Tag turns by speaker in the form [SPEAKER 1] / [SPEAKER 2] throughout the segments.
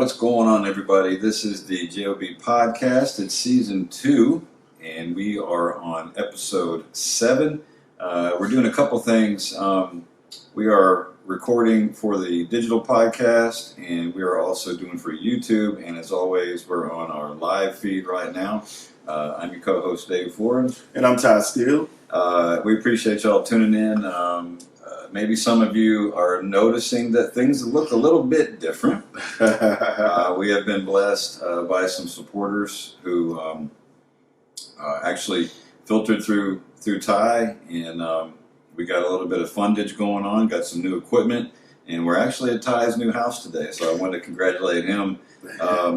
[SPEAKER 1] what's going on, everybody? This is the J.O.B. podcast. It's season 2, and we are on episode 7. We're doing a couple things. We are recording for the digital podcast, and we are also doing for YouTube. And as always, we're on our live feed right now. I'm your co-host, Dave Ford.
[SPEAKER 2] And I'm Ty Steele.
[SPEAKER 1] We appreciate y'all tuning in. Maybe some of you are noticing that things look a little bit different. We have been blessed by some supporters who actually filtered through Ty, and we got a little bit of fundage going on, got some new equipment, and we're actually at Ty's new house today. So I wanted to congratulate him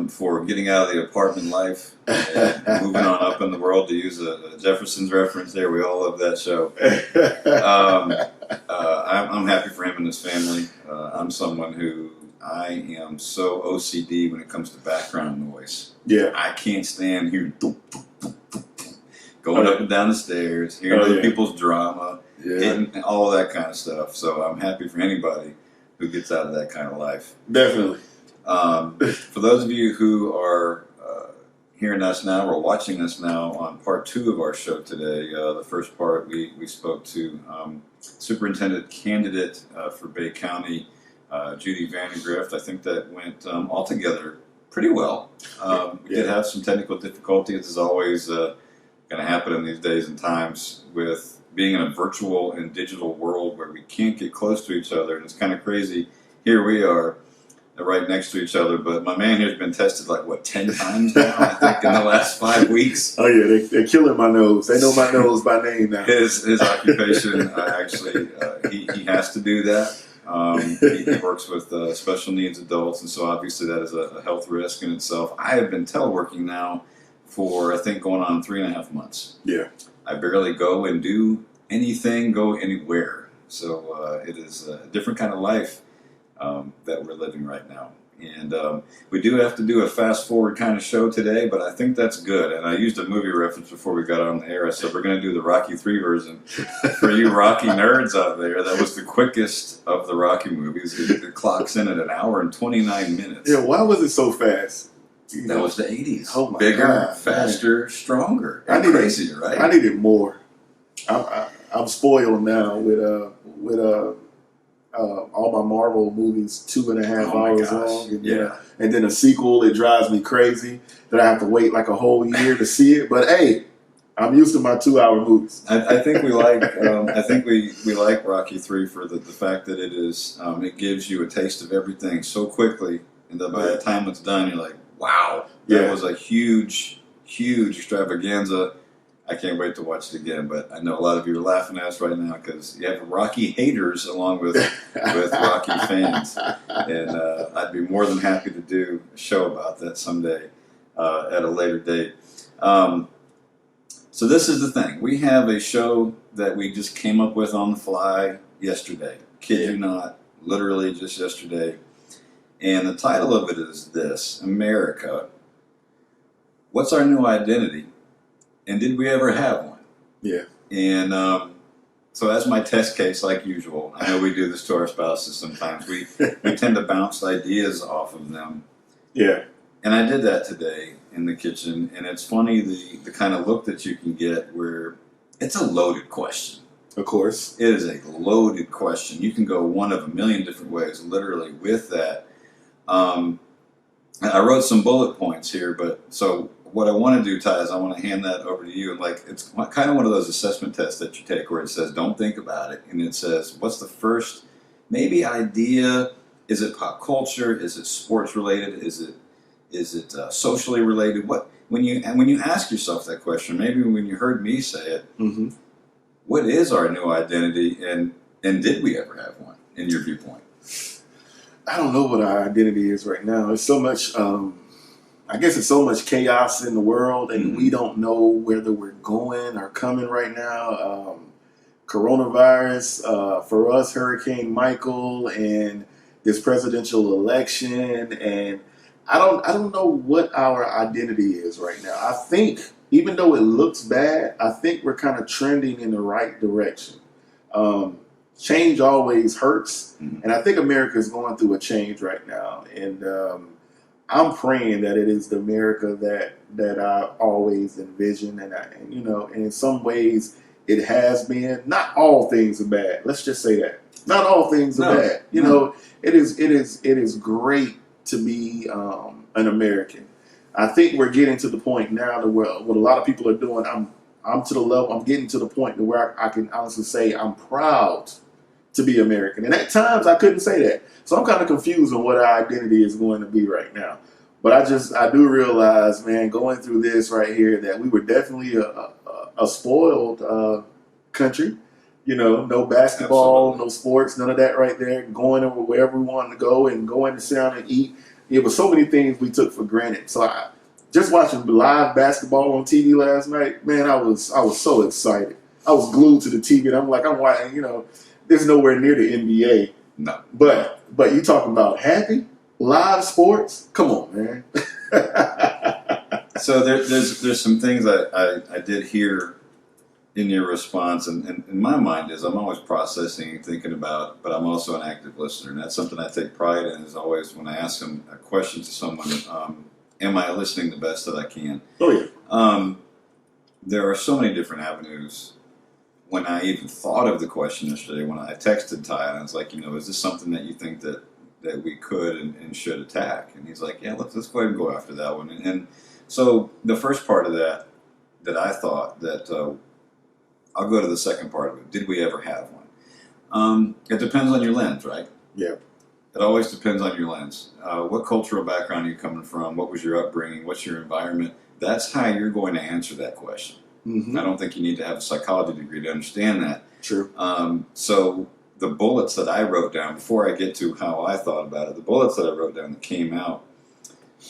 [SPEAKER 1] for getting out of the apartment life and moving on up in the world, to use a Jefferson's reference there. We all love that show. I'm happy for him and his family. I'm someone who I am so OCD when it comes to background noise.
[SPEAKER 2] Yeah.
[SPEAKER 1] I can't stand hearing going up and down the stairs, hearing other people's drama, hitting all of that kind of stuff. So I'm happy for anybody who gets out of that kind of life.
[SPEAKER 2] Definitely.
[SPEAKER 1] For those of you who are hearing us now or watching us now on part 2 of our show today, the first part we spoke to Superintendent candidate for Bay County, Judy Vandergrift. I think that went altogether pretty well. We did have some technical difficulties, as always going to happen in these days and times with being in a virtual and digital world where we can't get close to each other. And it's kind of crazy. Here we are right next to each other, but my man here has been tested 10 times now, I think, in the last 5 weeks.
[SPEAKER 2] Oh yeah, they're killing my nose. They know my nose by name now.
[SPEAKER 1] His occupation, actually, he has to do that. He works with special needs adults, and so obviously that is a health risk in itself. I have been teleworking now for, I think, going on 3.5 months.
[SPEAKER 2] Yeah. I
[SPEAKER 1] barely go and do anything, go anywhere. So it is a different kind of life that we're living right now. And we do have to do a fast forward kind of show today, but I think that's good. And I used a movie reference before we got on the air. I said we're going to do the Rocky 3 version. For you Rocky nerds out there, that was the quickest of the Rocky movies. It clocks in at 1 hour and 29 minutes.
[SPEAKER 2] Yeah, why was it so fast?
[SPEAKER 1] That was the 80s.
[SPEAKER 2] Oh my
[SPEAKER 1] Bigger,
[SPEAKER 2] God,
[SPEAKER 1] faster, stronger. Crazier, right?
[SPEAKER 2] I needed more. I'm spoiled now with all my Marvel movies 2.5 hours long. And then a sequel, it drives me crazy that I have to wait like a whole year to see it. But hey, I'm used to my 2-hour movies.
[SPEAKER 1] I think we like we like Rocky 3 for the fact that it is it gives you a taste of everything so quickly, and that by the time it's done, you're like, wow, that was a huge extravaganza. I can't wait to watch it again, but I know a lot of you are laughing at us right now because you have Rocky haters along with Rocky fans, and I'd be more than happy to do a show about that someday at a later date. So this is the thing. We have a show that we just came up with on the fly yesterday. Kid you not, literally just yesterday. And the title of it is this: America, what's our new identity? And did we ever have one?
[SPEAKER 2] Yeah.
[SPEAKER 1] And so as my test case, like usual, I know we do this to our spouses sometimes. We tend to bounce ideas off of them.
[SPEAKER 2] Yeah.
[SPEAKER 1] And I did that today in the kitchen. And it's funny the kind of look that you can get where it's a loaded question.
[SPEAKER 2] Of course.
[SPEAKER 1] It is a loaded question. You can go one of a million different ways, literally, with that. I wrote some bullet points here, but so what I want to do, Ty, is I want to hand that over to you. And it's kind of one of those assessment tests that you take where it says, don't think about it. And it says, what's the first maybe idea? Is it pop culture? Is it sports related? Is it socially related? When you ask yourself that question, maybe when you heard me say it, what is our new identity? And did we ever have one, in your viewpoint?
[SPEAKER 2] I don't know what our identity is right now. It's so much... I guess it's so much chaos in the world, and we don't know whether we're going or coming right now. Coronavirus, for us, Hurricane Michael, and this presidential election, and I don't know what our identity is right now. I think, even though it looks bad, I think we're kind of trending in the right direction. Change always hurts, and I think America is going through a change right now, and I'm praying that it is the America that I always envisioned, and and in some ways it has been. Not all things are bad. Let's just say that. Not all things are bad. It is great to be an American. I think we're getting to the point now to where what a lot of people are doing. I'm to the level. I'm getting to the point to where I can honestly say I'm proud to be American. And at times I couldn't say that. So I'm kind of confused on what our identity is going to be right now. But I do realize, man, going through this right here, that we were definitely a spoiled country. No basketball,
[SPEAKER 1] Absolutely.
[SPEAKER 2] no sports, none of that right there. Going over wherever we wanted to go and going to sit down and eat. It was so many things we took for granted. So just watching live basketball on TV last night, man, I was so excited. I was glued to the TV, and I'm watching. There's nowhere near the NBA.
[SPEAKER 1] No.
[SPEAKER 2] But you talking about happy live sports? Come on, man.
[SPEAKER 1] So there's some things I did hear in your response, and in my mind is I'm always processing and thinking about, but I'm also an active listener, and that's something I take pride in. Is always when I ask them a question to someone, am I listening the best that I can?
[SPEAKER 2] Oh yeah.
[SPEAKER 1] There are so many different avenues. When I even thought of the question yesterday, when I texted Ty, I was like, is this something that you think that we could and should attack? And he's like, yeah, let's go ahead and go after that one. And so the first part of that I thought that I'll go to the second part of it. Did we ever have one? It depends on your lens, right?
[SPEAKER 2] Yeah.
[SPEAKER 1] It always depends on your lens. What cultural background are you coming from? What was your upbringing? What's your environment? That's how you're going to answer that question.
[SPEAKER 2] Mm-hmm.
[SPEAKER 1] I don't think you need to have a psychology degree to understand that.
[SPEAKER 2] True.
[SPEAKER 1] So the bullets that I wrote down, before I get to how I thought about it, the bullets that I wrote down that came out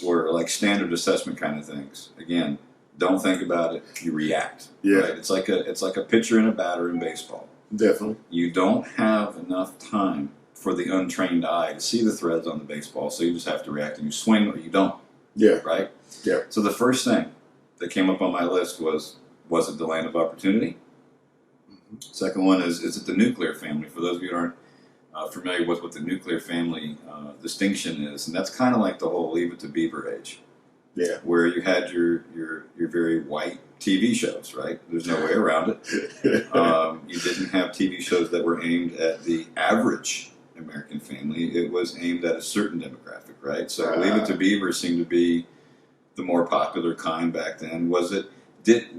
[SPEAKER 1] were like standard assessment kind of things. Again, don't think about it, you react.
[SPEAKER 2] Yeah.
[SPEAKER 1] Right? It's like a pitcher and a batter in baseball.
[SPEAKER 2] Definitely.
[SPEAKER 1] You don't have enough time for the untrained eye to see the threads on the baseball, so you just have to react and you swing or you don't.
[SPEAKER 2] Yeah.
[SPEAKER 1] Right?
[SPEAKER 2] Yeah.
[SPEAKER 1] So the first thing that came up on my list was it the land of opportunity? Mm-hmm. Second one is it the nuclear family? For those of you who aren't familiar with what the nuclear family distinction is, and that's kind of like the whole Leave It to Beaver age.
[SPEAKER 2] Yeah.
[SPEAKER 1] Where you had your very white TV shows, right? There's no way around it. You didn't have TV shows that were aimed at the average American family. It was aimed at a certain demographic, right? So Leave It to Beaver seemed to be the more popular kind back then.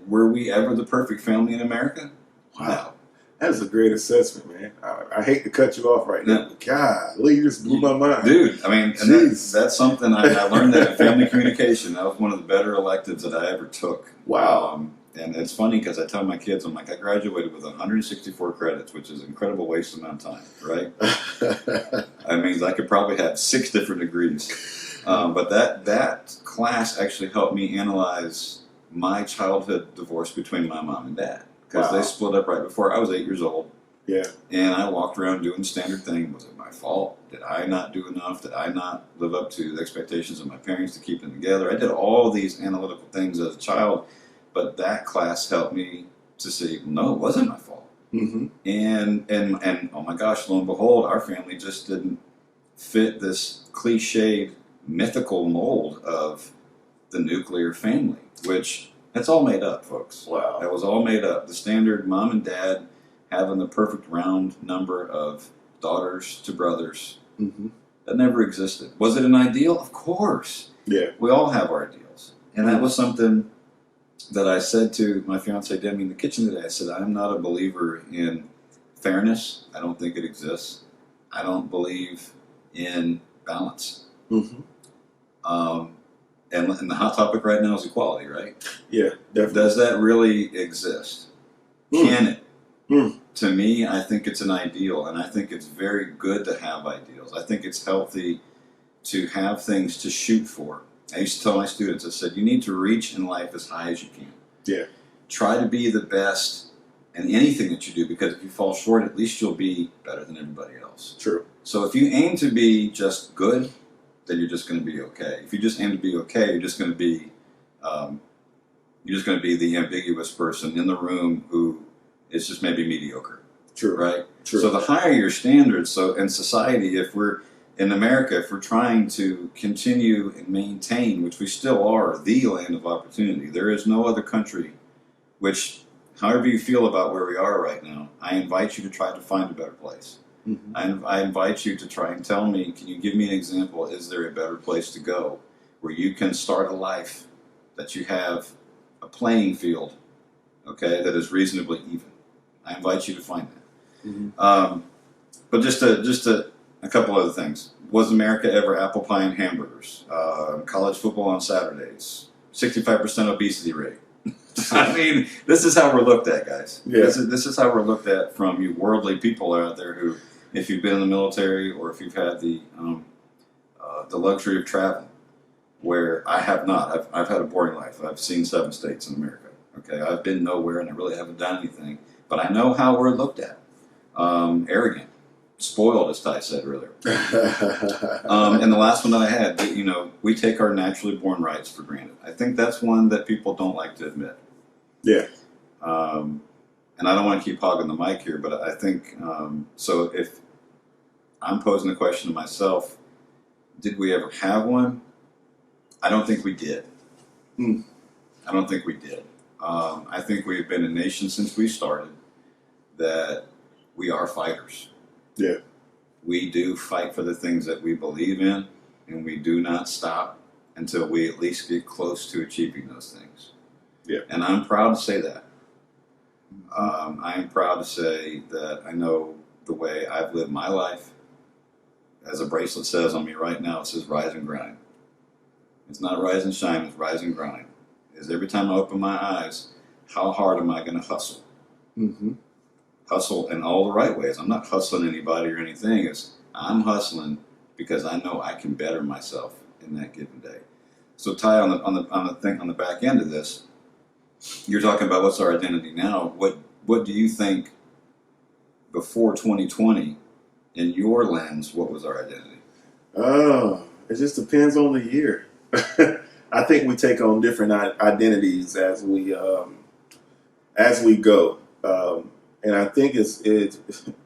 [SPEAKER 1] Were we ever the perfect family in America?
[SPEAKER 2] Wow.
[SPEAKER 1] No.
[SPEAKER 2] That is a great assessment, man. I hate to cut you off right now. God, you just blew my mind.
[SPEAKER 1] Dude, I mean, and that's something I learned that in family communication. That was one of the better electives that I ever took.
[SPEAKER 2] Wow.
[SPEAKER 1] And it's funny because I tell my kids, I'm like, I graduated with 164 credits, which is an incredible waste amount of time, right? I mean, I could probably have 6 different degrees. But that class actually helped me analyze my childhood divorce between my mom and dad. Because they split up right before I was 8 years old.
[SPEAKER 2] Yeah.
[SPEAKER 1] And I walked around doing the standard thing. Was it my fault? Did I not do enough? Did I not live up to the expectations of my parents to keep them together? I did all these analytical things as a child, but that class helped me to say, no, it wasn't my fault.
[SPEAKER 2] Mm-hmm.
[SPEAKER 1] And oh my gosh, lo and behold, our family just didn't fit this cliched, mythical mold of the nuclear family, which that's all made up, folks.
[SPEAKER 2] Wow.
[SPEAKER 1] That was all made up. The standard mom and dad having the perfect round number of daughters to brothers,
[SPEAKER 2] mm-hmm.
[SPEAKER 1] that never existed. Was it an ideal? Of course.
[SPEAKER 2] Yeah.
[SPEAKER 1] We all have our ideals. And that was something that I said to my fiancée Demi in the kitchen today. I said, I'm not a believer in fairness. I don't think it exists. I don't believe in balance.
[SPEAKER 2] Mm-hmm.
[SPEAKER 1] And the hot topic right now is equality, right?
[SPEAKER 2] Yeah, definitely.
[SPEAKER 1] Does that really exist? Can it? To me, I think it's an ideal, and I think it's very good to have ideals. I think it's healthy to have things to shoot for. I used to tell my students, I said, you need to reach in life as high as you can.
[SPEAKER 2] Yeah.
[SPEAKER 1] Try to be the best in anything that you do, because if you fall short, at least you'll be better than everybody else.
[SPEAKER 2] True.
[SPEAKER 1] So if you aim to be just good, then you're just going to be okay. If you just aim to be okay, you're just going to be the ambiguous person in the room who is just maybe mediocre.
[SPEAKER 2] True.
[SPEAKER 1] Right?
[SPEAKER 2] True.
[SPEAKER 1] So the higher your standards, so in society, if we're in America, if we're trying to continue and maintain, which we still are, the land of opportunity, there is no other country which, however you feel about where we are right now, I invite you to try to find a better place. I invite you to try and tell me, can you give me an example, is there a better place to go where you can start a life that you have a playing field, okay, that is reasonably even. I invite you to find that. But just a couple other things. Was America ever apple pie and hamburgers? College football on Saturdays. 65% obesity rate. I mean, this is how we're looked at, guys.
[SPEAKER 2] Yeah.
[SPEAKER 1] This is how we're looked at from you worldly people out there who, if you've been in the military or if you've had the luxury of traveling, where I have not. I've had a boring life. I've seen 7 states in America. Okay, I've been nowhere and I really haven't done anything. But I know how we're looked at. Arrogant, spoiled, as Ty said earlier. And the last one that I had, we take our naturally born rights for granted. I think that's one that people don't like to admit.
[SPEAKER 2] Yeah.
[SPEAKER 1] And I don't want to keep hogging the mic here, but I think, so if I'm posing the question to myself, did we ever have one? I don't think we did. I don't think we did. I think we've been a nation since we started that we are fighters.
[SPEAKER 2] Yeah.
[SPEAKER 1] We do fight for the things that we believe in, and we do not stop until we at least get close to achieving those things.
[SPEAKER 2] Yeah.
[SPEAKER 1] And I'm proud to say that. I am proud to say that I know the way I've lived my life. As a bracelet says on me right now, it says rise and grind. It's not rise and shine, it's rise and grind. Is every time I open my eyes, how hard am I going to hustle? Hustle in all the right ways. I'm not hustling anybody or anything. I'm hustling because I know I can better myself in that given day. So Ty, on the back end of this, you're talking about what's our identity now. What do you think before 2020, in your lens, what was our identity?
[SPEAKER 2] Oh, it just depends on the year. I think we take on different identities as we go, and I think it's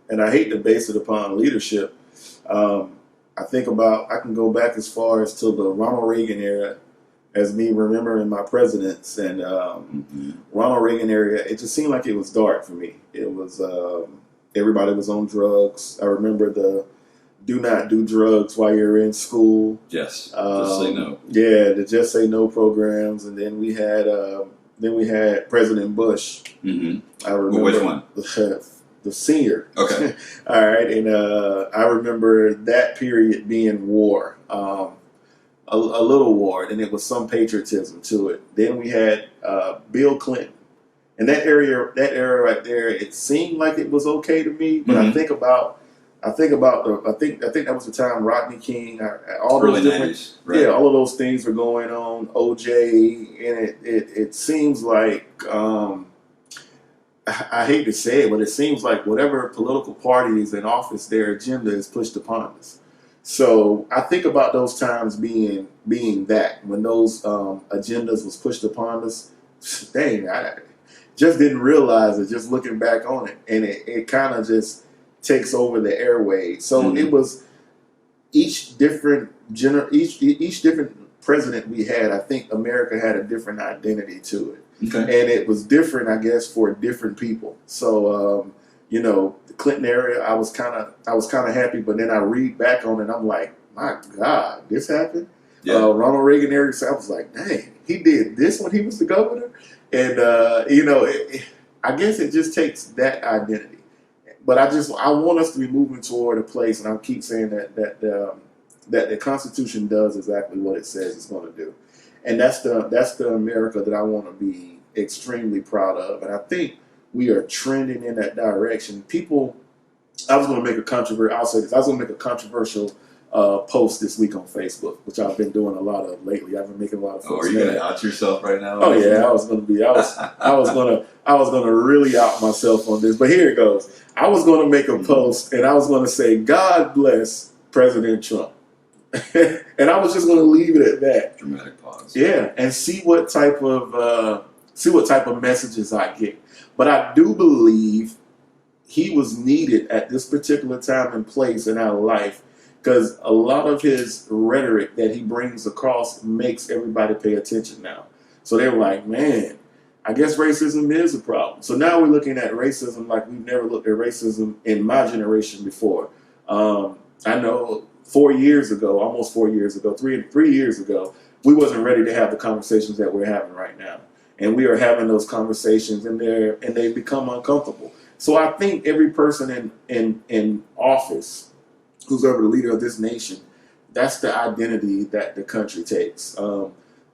[SPEAKER 2] and I hate to base it upon leadership. I can go back as far as to the Ronald Reagan era, as me remembering my presidents, and Ronald Reagan era. It just seemed like it was dark for me. It was everybody was on drugs. I remember the do not do drugs while you're in school.
[SPEAKER 1] Yes, just say no.
[SPEAKER 2] Yeah, the Just Say No programs, and then we had President Bush. I remember.
[SPEAKER 1] Which one?
[SPEAKER 2] The senior.
[SPEAKER 1] Okay.
[SPEAKER 2] All right, and I remember that period being war, a little war, and it was some patriotism to it. Then we had Bill Clinton. And that era right there, it seemed like it was okay to me, but I think that was the time Rodney King, all those different,
[SPEAKER 1] 90s, right?
[SPEAKER 2] Yeah, all of those things were going on. OJ, and it seems like I hate to say it, but it seems like whatever political party is in office, their agenda is pushed upon us. So I think about those times being that when those agendas was pushed upon us. Dang, I just didn't realize it. Just looking back on it, and it kind of just takes over the airwaves. So it was each different president we had. I think America had a different identity to it, and it was different, I guess, for different people. So the Clinton era, I was kind of happy, but then I read back on it, and I'm like, my God, this happened. Yeah. Ronald Reagan era, so I was like, dang, he did this when he was the governor, and I guess it just takes that identity. But I want us to be moving toward a place, and I'll keep saying that the Constitution does exactly what it says it's going to do, and that's the America that I want to be extremely proud of, and I think we are trending in that direction. I was going to make a controversial post this week on Facebook, which I've been doing a lot of lately. I've been making a lot of folks.
[SPEAKER 1] Are you going to out yourself right now?
[SPEAKER 2] Oh yeah, I was going to really out myself on this. But here it goes. I was going to make a post, and I was going to say, "God bless President Trump," and I was just going to leave it at that.
[SPEAKER 1] Dramatic pause.
[SPEAKER 2] Yeah, and see what type of messages I get. But I do believe he was needed at this particular time and place in our life, because a lot of his rhetoric that he brings across makes everybody pay attention now. So they were like, man, I guess racism is a problem. So now we're looking at racism like we've never looked at racism in my generation before. I know 4 years ago, almost 4 years ago, three years ago, we wasn't ready to have the conversations that we're having right now. And we are having those conversations, and they become uncomfortable. So I think every person in office who's ever the leader of this nation, that's the identity that the country takes.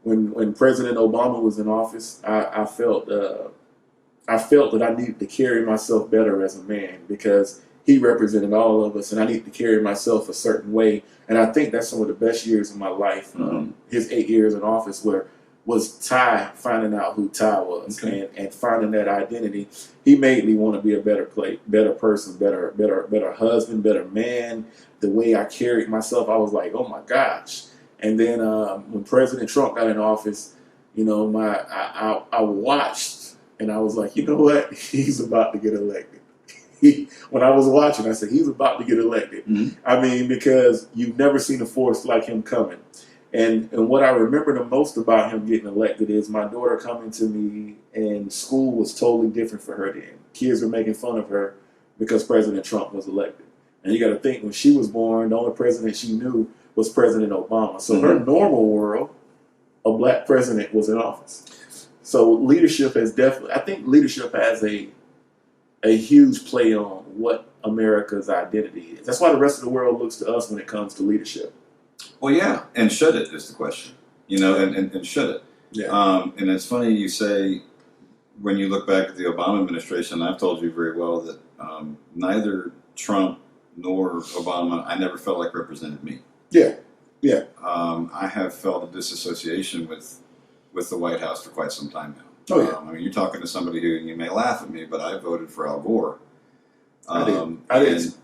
[SPEAKER 2] When President Obama was in office, I felt that I needed to carry myself better as a man because he represented all of us, and I need to carry myself a certain way. And I think that's some of the best years of my life. His 8 years in office was Ty finding out who Ty was, and finding that identity. He made me want to be a better person, better husband, better man. The way I carried myself, I was like, oh my gosh. And then when President Trump got in office, you know, I watched, and I was like, you know what? He's about to get elected. When I was watching, I said, he's about to get elected. I mean, because you've never seen a force like him coming. And what I remember the most about him getting elected is my daughter coming to me, and school was totally different for her then. Kids were making fun of her because President Trump was elected. And you got to think, when she was born, the only president she knew was President Obama. So her normal world, a black president was in office. So leadership has definitely, I think leadership has a huge play on what America's identity is. That's why the rest of the world looks to us when it comes to leadership.
[SPEAKER 1] Well, yeah, and should it is the question, you know, and should it?
[SPEAKER 2] Yeah.
[SPEAKER 1] And it's funny you say, when you look back at the Obama administration, I've told you very well that neither Trump nor Obama, I never felt like represented me.
[SPEAKER 2] Yeah, yeah.
[SPEAKER 1] I have felt a disassociation with the White House for quite some time now.
[SPEAKER 2] Oh, yeah.
[SPEAKER 1] I mean, you're talking to somebody who, you may laugh at me, but I voted for Al Gore.
[SPEAKER 2] I did.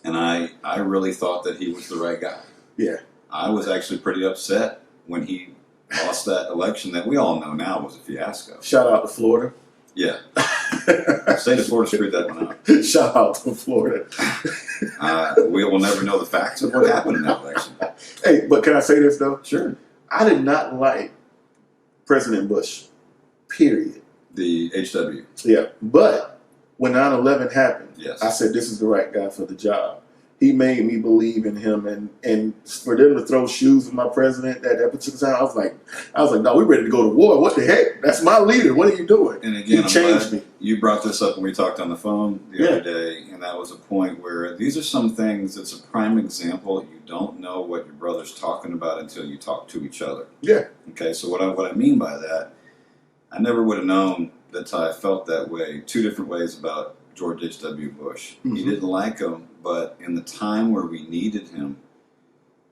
[SPEAKER 1] And I really thought that he was the right guy.
[SPEAKER 2] Yeah.
[SPEAKER 1] I was actually pretty upset when he lost that election that we all know now was a fiasco.
[SPEAKER 2] Shout out to Florida.
[SPEAKER 1] Yeah. State of Florida screwed that one up.
[SPEAKER 2] Shout out to Florida.
[SPEAKER 1] We will never know the facts of what happened in that election.
[SPEAKER 2] Hey, but can I say this, though?
[SPEAKER 1] Sure.
[SPEAKER 2] I did not like President Bush, period.
[SPEAKER 1] The HW.
[SPEAKER 2] Yeah. But when 9/11 happened,
[SPEAKER 1] Yes.
[SPEAKER 2] I said, this is the right guy for the job. He made me believe in him, and for them to throw shoes at my president at that particular time, I was like, no, we're ready to go to war. What the heck? That's my leader. What are you doing?
[SPEAKER 1] And again,
[SPEAKER 2] you changed me.
[SPEAKER 1] You brought this up when we talked on the phone the other day, and that was a point where these are some things. It's a prime example. You don't know what your brother's talking about until you talk to each other.
[SPEAKER 2] Yeah.
[SPEAKER 1] Okay. So what I mean by that, I never would have known that Ty felt that way. Two different ways about George H.W. Bush. He didn't like him, but in the time where we needed him,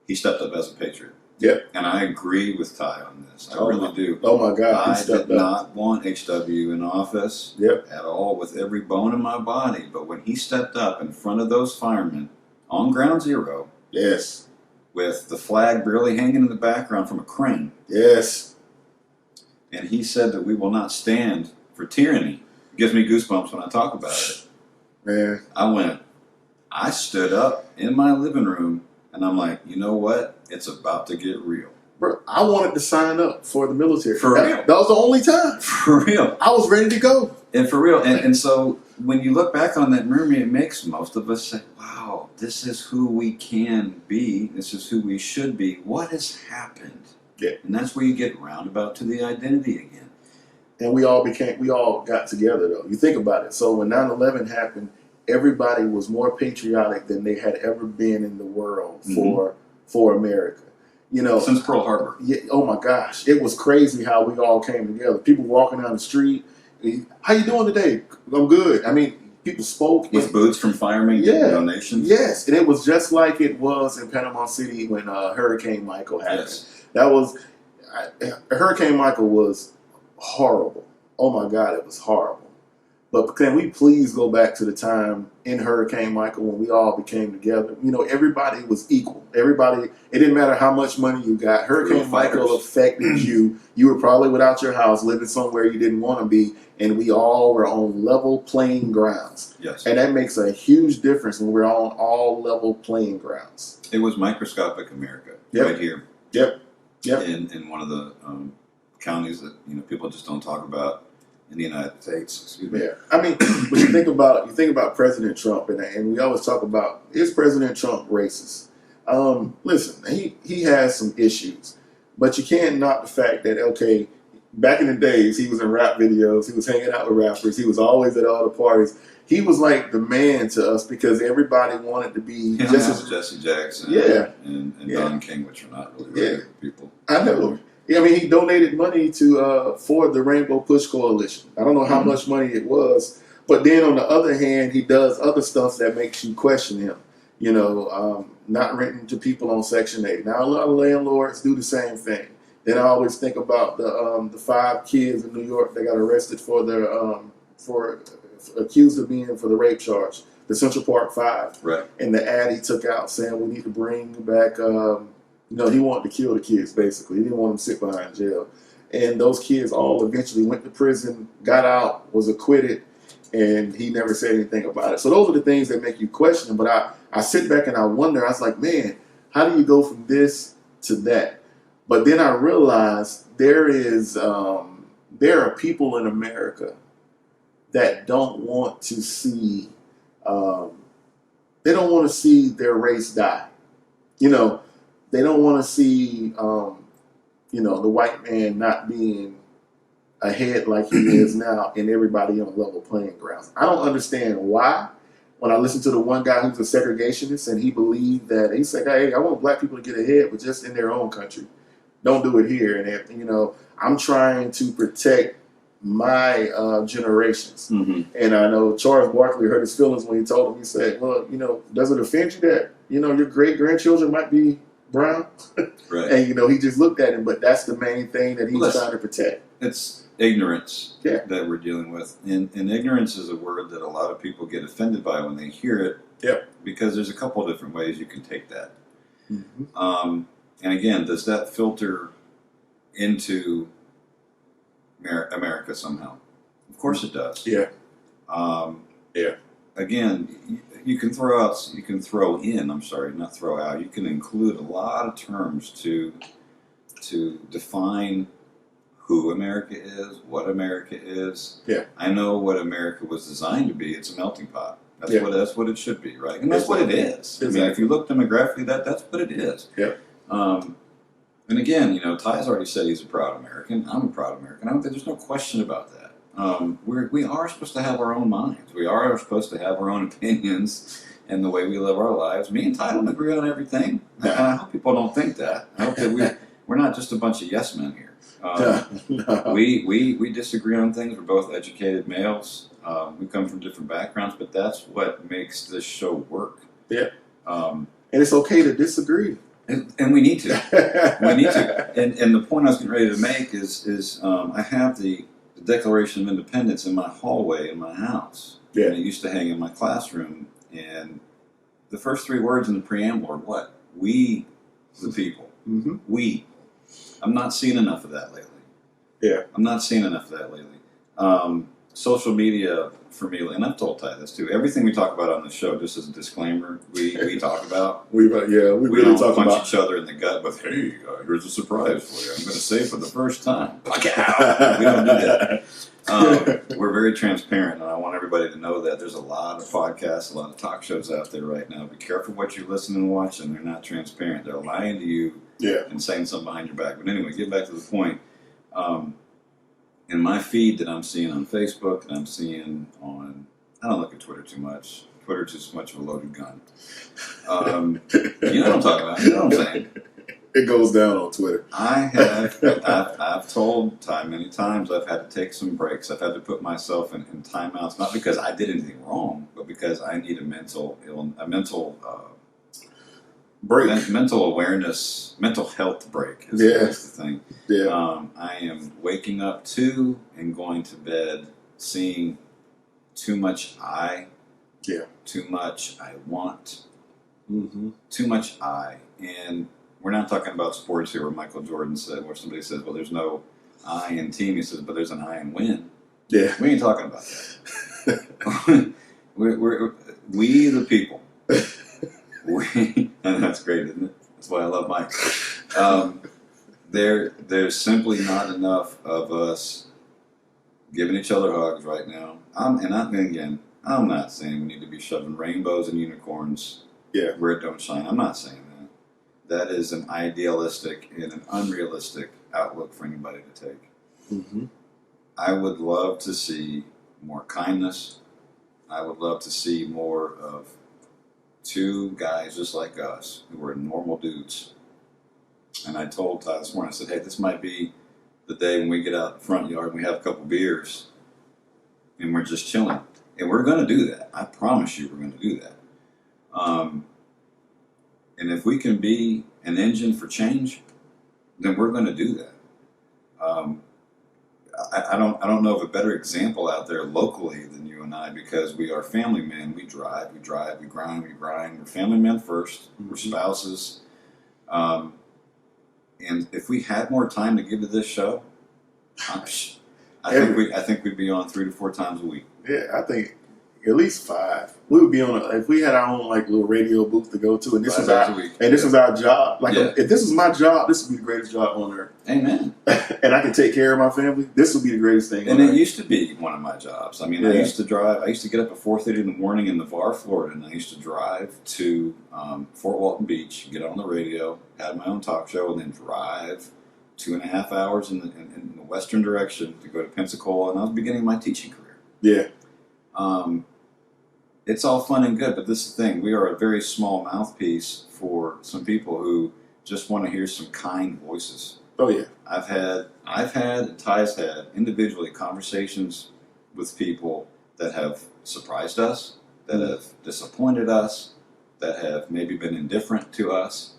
[SPEAKER 1] he stepped up as a patriot.
[SPEAKER 2] Yeah.
[SPEAKER 1] And I agree with Ty on this. I really do.
[SPEAKER 2] Oh my God.
[SPEAKER 1] I did not want H.W. in office
[SPEAKER 2] at
[SPEAKER 1] all with every bone in my body. But when he stepped up in front of those firemen on ground zero,
[SPEAKER 2] yes,
[SPEAKER 1] with the flag barely hanging in the background from a crane,
[SPEAKER 2] yes,
[SPEAKER 1] and he said that we will not stand for tyranny. It gives me goosebumps when I talk about it.
[SPEAKER 2] Man.
[SPEAKER 1] I stood up in my living room, and I'm like, you know what? It's about to get real.
[SPEAKER 2] Bro, I wanted to sign up for the military.
[SPEAKER 1] For real.
[SPEAKER 2] That was the only time.
[SPEAKER 1] For real.
[SPEAKER 2] I was ready to go.
[SPEAKER 1] And for real. And so when you look back on that memory, it makes most of us say, wow, this is who we can be. This is who we should be. What has happened?
[SPEAKER 2] Yeah.
[SPEAKER 1] And that's where you get roundabout to the identity again.
[SPEAKER 2] And we all got together, though. You think about it. So when 9/11 happened, everybody was more patriotic than they had ever been in the world for America. You know,
[SPEAKER 1] since Pearl Harbor.
[SPEAKER 2] Yeah. Oh my gosh, it was crazy how we all came together. People walking down the street. How you doing today? I'm good. I mean, people spoke
[SPEAKER 1] with boots from firemen, donations.
[SPEAKER 2] Yes, and it was just like it was in Panama City when Hurricane Michael happened.
[SPEAKER 1] Yes.
[SPEAKER 2] That was Hurricane Michael was horrible. Oh my God, it was horrible. But can we please go back to the time in Hurricane Michael when we all became together? You know, everybody was equal. Everybody, it didn't matter how much money you got. Hurricane Michael affected you. You were probably without your house, living somewhere you didn't want to be, and we all were on level playing grounds.
[SPEAKER 1] Yes.
[SPEAKER 2] And that makes a huge difference when we're on all level playing grounds.
[SPEAKER 1] It was microscopic America right here.
[SPEAKER 2] Yep.
[SPEAKER 1] In one of the counties that people just don't talk about in the United States. Excuse me.
[SPEAKER 2] Yeah, I mean, but you think about President Trump, and we always talk about, is President Trump racist? Listen, he has some issues, but you can't knock the fact that, okay, back in the days, he was in rap videos, he was hanging out with rappers, he was always at all the parties. He was like the man to us because everybody wanted to be just as
[SPEAKER 1] Jesse Jackson, and Don King, which are not really regular people.
[SPEAKER 2] I know. Yeah, I mean, he donated money for the Rainbow Push Coalition. I don't know how much money it was, but then on the other hand, he does other stuff that makes you question him. You know, not renting to people on Section 8. Now, a lot of landlords do the same thing. Then I always think about the 5 kids in New York that got arrested for their accused of being for the rape charge, the Central Park 5.
[SPEAKER 1] Right. And
[SPEAKER 2] the ad he took out saying we need to bring back. He wanted to kill the kids, basically. He didn't want them to sit behind jail. And those kids all eventually went to prison, got out, was acquitted, and he never said anything about it. So those are the things that make you question him. But I sit back and I wonder, I was like, man, how do you go from this to that? But then I realized there are people in America that don't want to see, they don't want to see their race die. They don't want to see, the white man not being ahead like he is now and everybody on level playing grounds. I don't understand why. When I listened to the one guy who's a segregationist and he believed that, he said, hey, I want black people to get ahead, but just in their own country. Don't do it here. And, I'm trying to protect my generations. Mm-hmm. And I know Charles Barkley hurt his feelings when he told him, he said, well, does it offend you that, your great-grandchildren might be brown?
[SPEAKER 1] Right.
[SPEAKER 2] And, he just looked at him, but that's the main thing that he's trying to protect.
[SPEAKER 1] It's ignorance that we're dealing with. And ignorance is a word that a lot of people get offended by when they hear it.
[SPEAKER 2] Yep.
[SPEAKER 1] Because there's a couple of different ways you can take that.
[SPEAKER 2] Mm-hmm.
[SPEAKER 1] And again, does that filter into America somehow? Of course it does.
[SPEAKER 2] Yeah.
[SPEAKER 1] Again, you can include a lot of terms to define who America is, what America is.
[SPEAKER 2] Yeah.
[SPEAKER 1] I know what America was designed to be. It's a melting pot. That's what it should be, right? And that's what it is. Exactly. I mean, if you look demographically, that's what it is.
[SPEAKER 2] Yeah.
[SPEAKER 1] And again, Ty's already said he's a proud American. I'm a proud American. I don't think there's no question about that. We are supposed to have our own minds. We are supposed to have our own opinions and the way we live our lives. Me and Ty don't agree on everything. I hope people don't think that. I hope that we're not just a bunch of yes men here.
[SPEAKER 2] No.
[SPEAKER 1] We disagree on things. We're both educated males. We come from different backgrounds, but that's what makes this show work.
[SPEAKER 2] Yeah. And it's okay to disagree.
[SPEAKER 1] And we need to. We need to. And the point I was getting ready to make is I have the Declaration of Independence in my hallway in my house.
[SPEAKER 2] Yeah.
[SPEAKER 1] And it used to hang in my classroom. And the first 3 words in the preamble are what? We, the people.
[SPEAKER 2] Mm-hmm.
[SPEAKER 1] We. I'm not seeing enough of that lately.
[SPEAKER 2] Yeah.
[SPEAKER 1] I'm not seeing enough of that lately. Social media, for me, and I've told Ty this too, everything we talk about on the show, just as a disclaimer, we talk about.
[SPEAKER 2] We really
[SPEAKER 1] don't
[SPEAKER 2] talk
[SPEAKER 1] punch
[SPEAKER 2] about
[SPEAKER 1] each other in the gut with, hey, here's a surprise for you. I'm going to say for the first time. We don't do that. We're very transparent, and I want everybody to know that there's a lot of podcasts, a lot of talk shows out there right now. Be careful what you're listening and watching. They're not transparent. They're lying to you and saying something behind your back. But anyway, get back to the point. In my feed that I'm seeing on Facebook and I'm seeing on, I don't look at Twitter too much. Twitter's just much of a loaded gun. You know what I'm talking about. You know what I'm saying.
[SPEAKER 2] It goes down on Twitter.
[SPEAKER 1] I've told Ty many times I've had to take some breaks. I've had to put myself in timeouts, not because I did anything wrong, but because I need a mental
[SPEAKER 2] break.
[SPEAKER 1] Mental awareness, mental health break is the thing.
[SPEAKER 2] Yeah.
[SPEAKER 1] I am waking up to and going to bed seeing too much I,
[SPEAKER 2] Yeah.
[SPEAKER 1] too much I want,
[SPEAKER 2] Mm-hmm.
[SPEAKER 1] too much I. And we're not talking about sports here where Michael Jordan said, where somebody says, well, there's no I in team. He says, but there's an I in win.
[SPEAKER 2] Yeah.
[SPEAKER 1] We ain't talking about that. we the people. And that's great, isn't it? That's why I love Mike. There's simply not enough of us giving each other hugs right now. I'm not saying we need to be shoving rainbows and unicorns where it don't shine. I'm not saying that. That is an idealistic and an unrealistic outlook for anybody to take.
[SPEAKER 2] Mm-hmm.
[SPEAKER 1] I would love to see more kindness. I would love to see more of two guys just like us who are normal dudes. And I told Todd this morning, I said, hey, this might be the day when we get out in the front yard and we have a couple beers and we're just chilling. And we're going to do that. I promise you we're going to do that. And if we can be an engine for change, then we're going to do that. I don't know of a better example out there locally than you and I, because we are family men. We drive, we grind. We're family men first. Mm-hmm. We're spouses. And if we had more time to give to this show, I think we'd be on 3 to 4 times a week.
[SPEAKER 2] Yeah, I think at least 5. We would be on if we had our own like little radio booth to go to, and this was our job. Like if this was my job, this would be the greatest job on earth.
[SPEAKER 1] Amen.
[SPEAKER 2] And I can take care of my family. This would be the greatest thing.
[SPEAKER 1] And it used to be one of my jobs. I mean, I used to drive. I used to get up at 4:30 in the morning in Navarre, Florida, and I used to drive to Fort Walton Beach, get on the radio, had my own talk show, and then drive 2.5 hours in the western direction to go to Pensacola. And I was beginning my teaching career.
[SPEAKER 2] Yeah.
[SPEAKER 1] It's all fun and good, but this is the thing. We are a very small mouthpiece for some people who just want to hear some kind voices.
[SPEAKER 2] Oh yeah.
[SPEAKER 1] I've had, and Ty's had individually conversations with people that have surprised us, that have disappointed us, that have maybe been indifferent to us,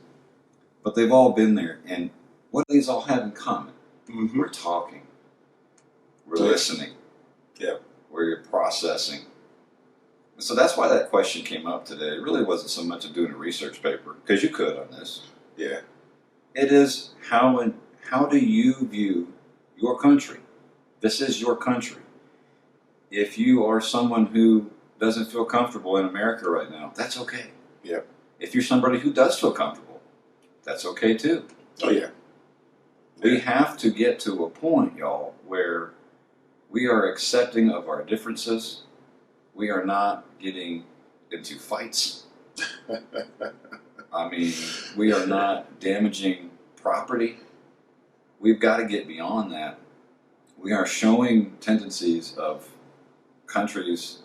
[SPEAKER 1] but they've all been there. And what do these all have in common? Mm-hmm. We're talking, we're listening, we're processing. So that's why that question came up today. It really wasn't so much of doing a research paper, because you could on this.
[SPEAKER 2] Yeah.
[SPEAKER 1] It is how do you view your country? This is your country. If you are someone who doesn't feel comfortable in America right now, that's okay.
[SPEAKER 2] Yeah.
[SPEAKER 1] If you're somebody who does feel comfortable, that's okay too.
[SPEAKER 2] Oh yeah.
[SPEAKER 1] We have to get to a point, y'all, where we are accepting of our differences. We are not getting into fights. I mean, we are not damaging property. We've got to get beyond that. We are showing tendencies of countries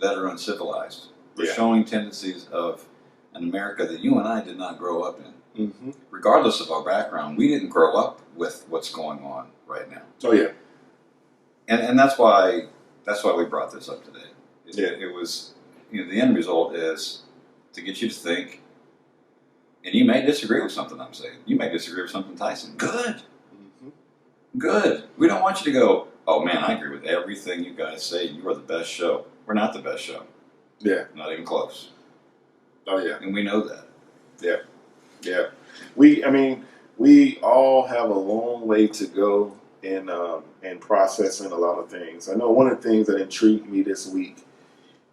[SPEAKER 1] that are uncivilized. We're showing tendencies of an America that you and I did not grow up in. Mm-hmm. Regardless of our background, we didn't grow up with what's going on right now.
[SPEAKER 2] Oh yeah.
[SPEAKER 1] And that's why we brought this up today. It was, the end result is to get you to think, and you may disagree with something I'm saying. You may disagree with something Tyson. Good. Mm-hmm. Good. We don't want you to go, oh man, I agree with everything you guys say. You are the best show. We're not the best show. Yeah. Not even close.
[SPEAKER 2] Oh yeah.
[SPEAKER 1] And we know that.
[SPEAKER 2] Yeah. Yeah. We all have a long way to go in processing a lot of things. I know one of the things that intrigued me this week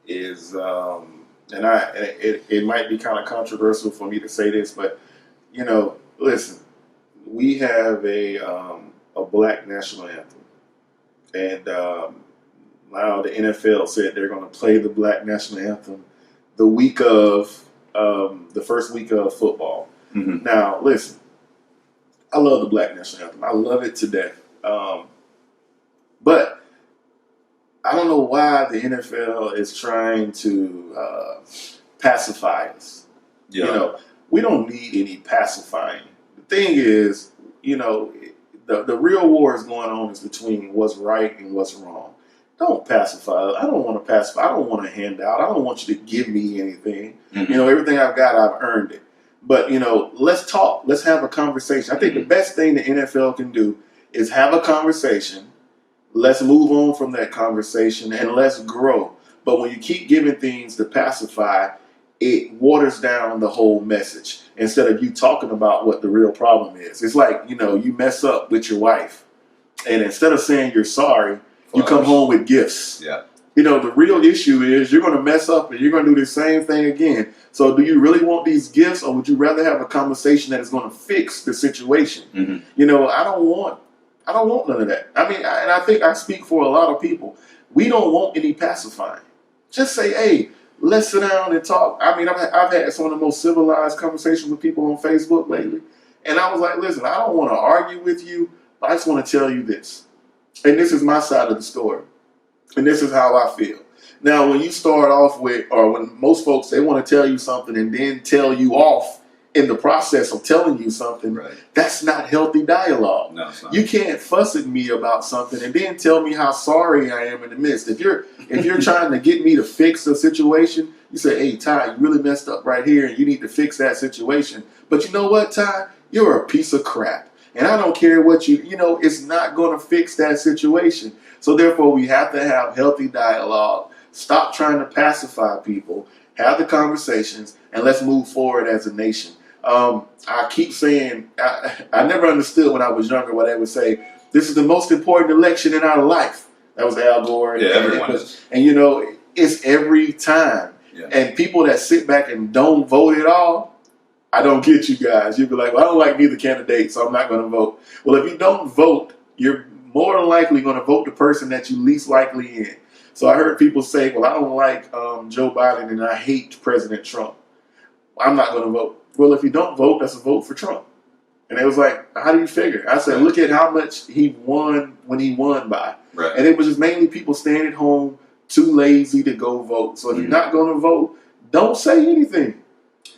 [SPEAKER 2] is, it might be kind of controversial for me to say this, but listen, we have a black national anthem, and now the NFL said they're going to play the black national anthem the week of the first week of football. Mm-hmm. Now, listen, I love the black national anthem. I love it to death. But I don't know why the NFL is trying to pacify us. Yeah. We don't need any pacifying. The thing is, the real war is going on is between what's right and what's wrong. Don't pacify. I don't want to pacify. I don't want to hand out. I don't want you to give me anything. Mm-hmm. Everything I've got, I've earned it. But, let's talk. Let's have a conversation. I think the best thing the NFL can do is have a conversation. Let's move on from that conversation and let's grow. But when you keep giving things to pacify, it waters down the whole message instead of you talking about what the real problem is. It's like, you mess up with your wife, and instead of saying you're sorry, you come home with gifts.
[SPEAKER 1] Yeah.
[SPEAKER 2] The real issue is you're going to mess up and you're going to do the same thing again. So do you really want these gifts, or would you rather have a conversation that is going to fix the situation?
[SPEAKER 1] Mm-hmm.
[SPEAKER 2] I don't want none of that. I mean, and I think I speak for a lot of people. We don't want any pacifying. Just say, hey, let's sit down and talk. I mean, I've had some of the most civilized conversations with people on Facebook lately. And I was like, listen, I don't want to argue with you, but I just want to tell you this. And this is my side of the story. And this is how I feel. Now, when you start off with, or when most folks, they want to tell you something and then tell you off in the process of telling you something,
[SPEAKER 1] right,
[SPEAKER 2] that's not healthy dialogue.
[SPEAKER 1] No, it's not.
[SPEAKER 2] You can't fuss at me about something and then tell me how sorry I am in the midst. If you're trying to get me to fix a situation, you say, hey, Ty, you really messed up right here and you need to fix that situation. But you know what, Ty? You're a piece of crap. And I don't care what it's not going to fix that situation. So therefore, we have to have healthy dialogue. Stop trying to pacify people. Have the conversations, and let's move forward as a nation. I keep saying, I never understood when I was younger why they would say, this is the most important election in our life. That was Al Gore.
[SPEAKER 1] Yeah, everyone is.
[SPEAKER 2] And it's every time.
[SPEAKER 1] Yeah.
[SPEAKER 2] And people that sit back and don't vote at all, I don't get you guys. You'd be like, well, I don't like neither candidate, so I'm not going to vote. Well, if you don't vote, you're more than likely going to vote the person that you least likely in. So I heard people say, well, I don't like Joe Biden and I hate President Trump. I'm not going to vote. Well, if you don't vote, that's a vote for Trump. And it was like, how do you figure? I said, look at how much he won when he won by.
[SPEAKER 1] Right.
[SPEAKER 2] And it was just mainly people staying at home, too lazy to go vote. So if you're not going to vote, don't say anything.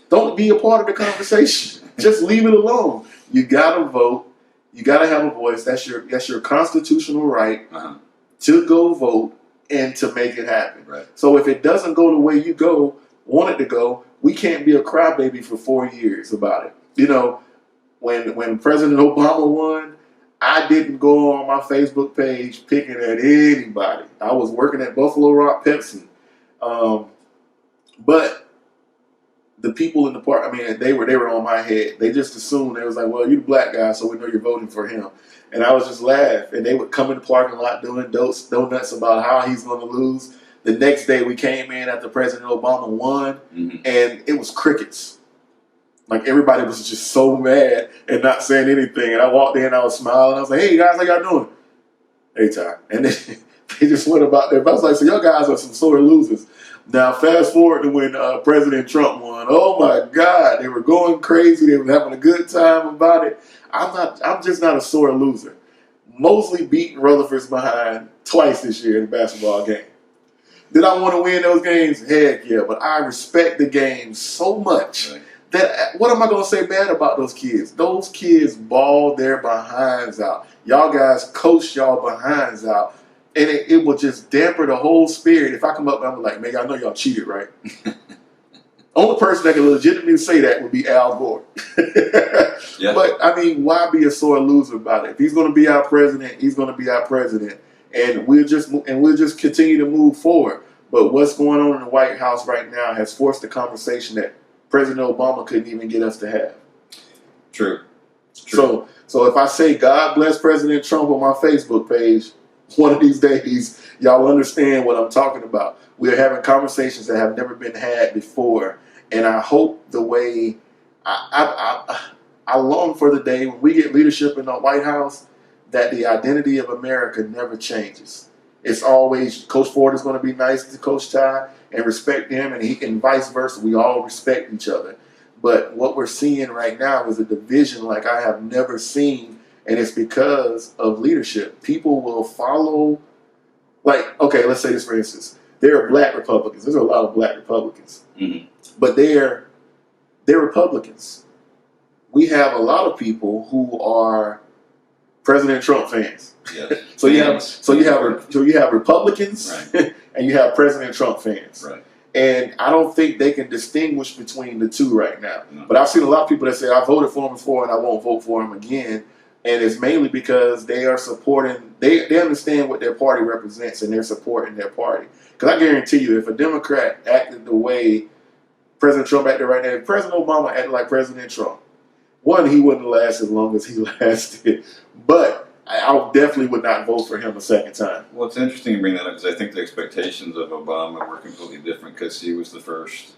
[SPEAKER 2] Don't be a part of the conversation. Just leave it alone. You got to vote. You got to have a voice. That's your constitutional right to go vote and to make it happen.
[SPEAKER 1] Right.
[SPEAKER 2] So if it doesn't go the way you want it to go, we can't be a crybaby for 4 years about it. When President Obama won, I didn't go on my Facebook page picking at anybody. I was working at Buffalo Rock Pepsi. But the people in the park, they were on my head. They just assumed, they was like, well, you're the black guy, so we know you're voting for him. And I was just laughing. And they would come in the parking lot doing donuts about how he's going to lose. The next day we came in after President Obama won, and it was crickets. Like everybody was just so mad and not saying anything. And I walked in, I was smiling. I was like, hey guys, how y'all doing? Hey Ty. And they just went about their, I was like, so y'all guys are some sore losers. Now, fast forward to when President Trump won. Oh my God, they were going crazy. They were having a good time about it. I'm just not a sore loser. Mosley beat Rutherford's behind twice this year in a basketball game. Did I want to win those games? Heck yeah, but I respect the game so much that what am I going to say bad about those kids? Those kids balled their behinds out. Y'all guys coached y'all behinds out. And it will just damper the whole spirit. If I come up and I'm like, man, I know y'all cheated, right? Only person that can legitimately say that would be Al Gore.
[SPEAKER 1] Yeah.
[SPEAKER 2] But, why be a sore loser about it? If he's going to be our president, he's going to be our president. And we'll just continue to move forward. But what's going on in the White House right now has forced a conversation that President Obama couldn't even get us to have.
[SPEAKER 1] True.
[SPEAKER 2] So if I say God bless President Trump on my Facebook page, one of these days, y'all understand what I'm talking about. We're having conversations that have never been had before. And I hope the way I long for the day when we get leadership in the White House, that the identity of America never changes. It's always, Coach Ford is going to be nice to Coach Ty and respect him, and vice versa. We all respect each other. But what we're seeing right now is a division like I have never seen. And it's because of leadership. People will follow, okay, let's say this for instance. There are black Republicans. There's a lot of black Republicans. But they're Republicans. We have a lot of people who are President Trump fans.
[SPEAKER 1] Yes.
[SPEAKER 2] So you have Republicans and you have President Trump fans.
[SPEAKER 1] Right.
[SPEAKER 2] And I don't think they can distinguish between the two right now.
[SPEAKER 1] No.
[SPEAKER 2] But I've seen a lot of people that say, I voted for him before and I won't vote for him again. And it's mainly because they are supporting, they understand what their party represents and they're supporting their party. Because I guarantee you, if a Democrat acted the way President Trump acted right now, if President Obama acted like President Trump, one, he wouldn't last as long as he lasted. But I definitely would not vote for him a second time.
[SPEAKER 1] Well, it's interesting you bring that up because I think the expectations of Obama were completely different because he was the first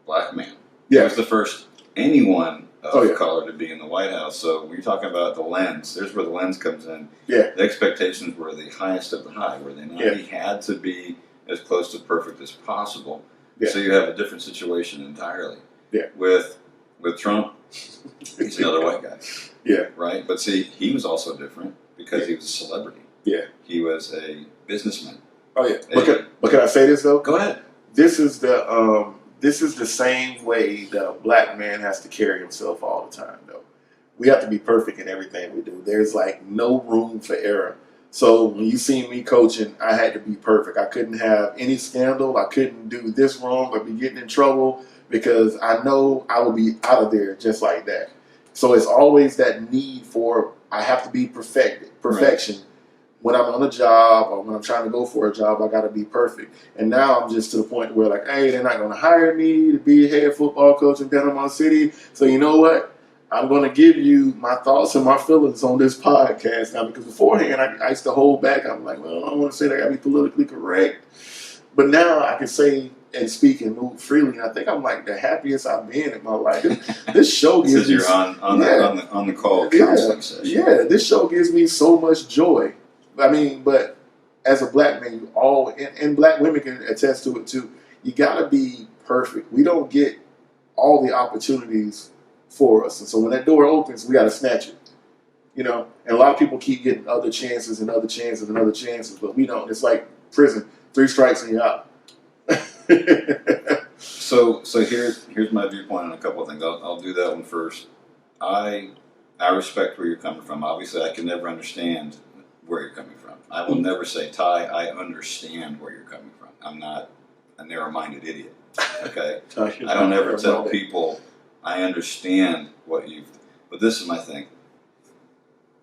[SPEAKER 1] black man.
[SPEAKER 2] Yeah.
[SPEAKER 1] He was the first anyone of
[SPEAKER 2] yeah.
[SPEAKER 1] color to be in the White House. So when you're talking about the lens, there's where the lens comes in.
[SPEAKER 2] Yeah.
[SPEAKER 1] The expectations were the highest of the high, where they not he had to be as close to perfect as possible.
[SPEAKER 2] Yeah.
[SPEAKER 1] So you have a different situation entirely.
[SPEAKER 2] Yeah.
[SPEAKER 1] With Trump, he's another white guy.
[SPEAKER 2] Yeah.
[SPEAKER 1] Right? But see, he was also different because he was a celebrity.
[SPEAKER 2] Yeah.
[SPEAKER 1] He was a businessman.
[SPEAKER 2] Oh yeah. But can I say this though?
[SPEAKER 1] Go ahead.
[SPEAKER 2] This is the same way that a black man has to carry himself all the time though. We have to be perfect in everything we do. There's like no room for error. So when you see me coaching, I had to be perfect. I couldn't have any scandal. I couldn't do this wrong or be getting in trouble because I know I will be out of there just like that. So it's always that need for, I have to be perfection. Right. When I'm on a job or when I'm trying to go for a job, I got to be perfect. And now I'm just to the point where like, hey, they're not going to hire me to be a head football coach in Panama City. So you know what? I'm going to give you my thoughts and my feelings on this podcast now, because beforehand I used to hold back. I'm like, well, I don't want to say that I got to be politically correct. But now I can say and speak and move freely. And I think I'm like the happiest I've been in my life. This show gives me...
[SPEAKER 1] you're on the call counseling session.
[SPEAKER 2] Yeah, this show gives me so much joy. I mean, but as a black man, you all, and black women can attest to it too, you got to be perfect. We don't get all the opportunities for us. And so when that door opens, we got to snatch it. You know, and a lot of people keep getting other chances and other chances and other chances, but we don't. It's like prison, 3 strikes and you're out.
[SPEAKER 1] So here's my viewpoint on a couple of things. I'll do that one first. I respect where you're coming from. Obviously, I can never understand where you're coming from. I will never say, Ty, I understand where you're coming from. I'm not a narrow-minded idiot. Okay, I don't ever tell people I understand what you've. But this is my thing.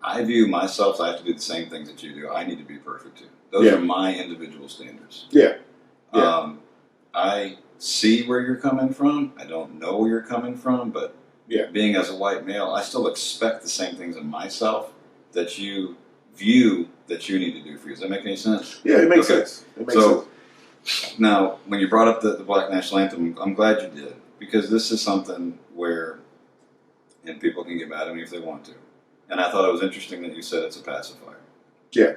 [SPEAKER 1] I view myself. I have to do the same things that you do. I need to be perfect too. Those are my individual standards.
[SPEAKER 2] Yeah.
[SPEAKER 1] I see where you're coming from. I don't know where you're coming from, but being as a white male, I still expect the same things in myself that you view that you need to do for you. Does that make any sense?
[SPEAKER 2] Yeah, it makes sense. It makes sense.
[SPEAKER 1] Now, when you brought up the Black National Anthem, I'm glad you did, because this is something where, and people can get mad at me if they want to, and I thought it was interesting that you said it's a pacifier.
[SPEAKER 2] Yeah.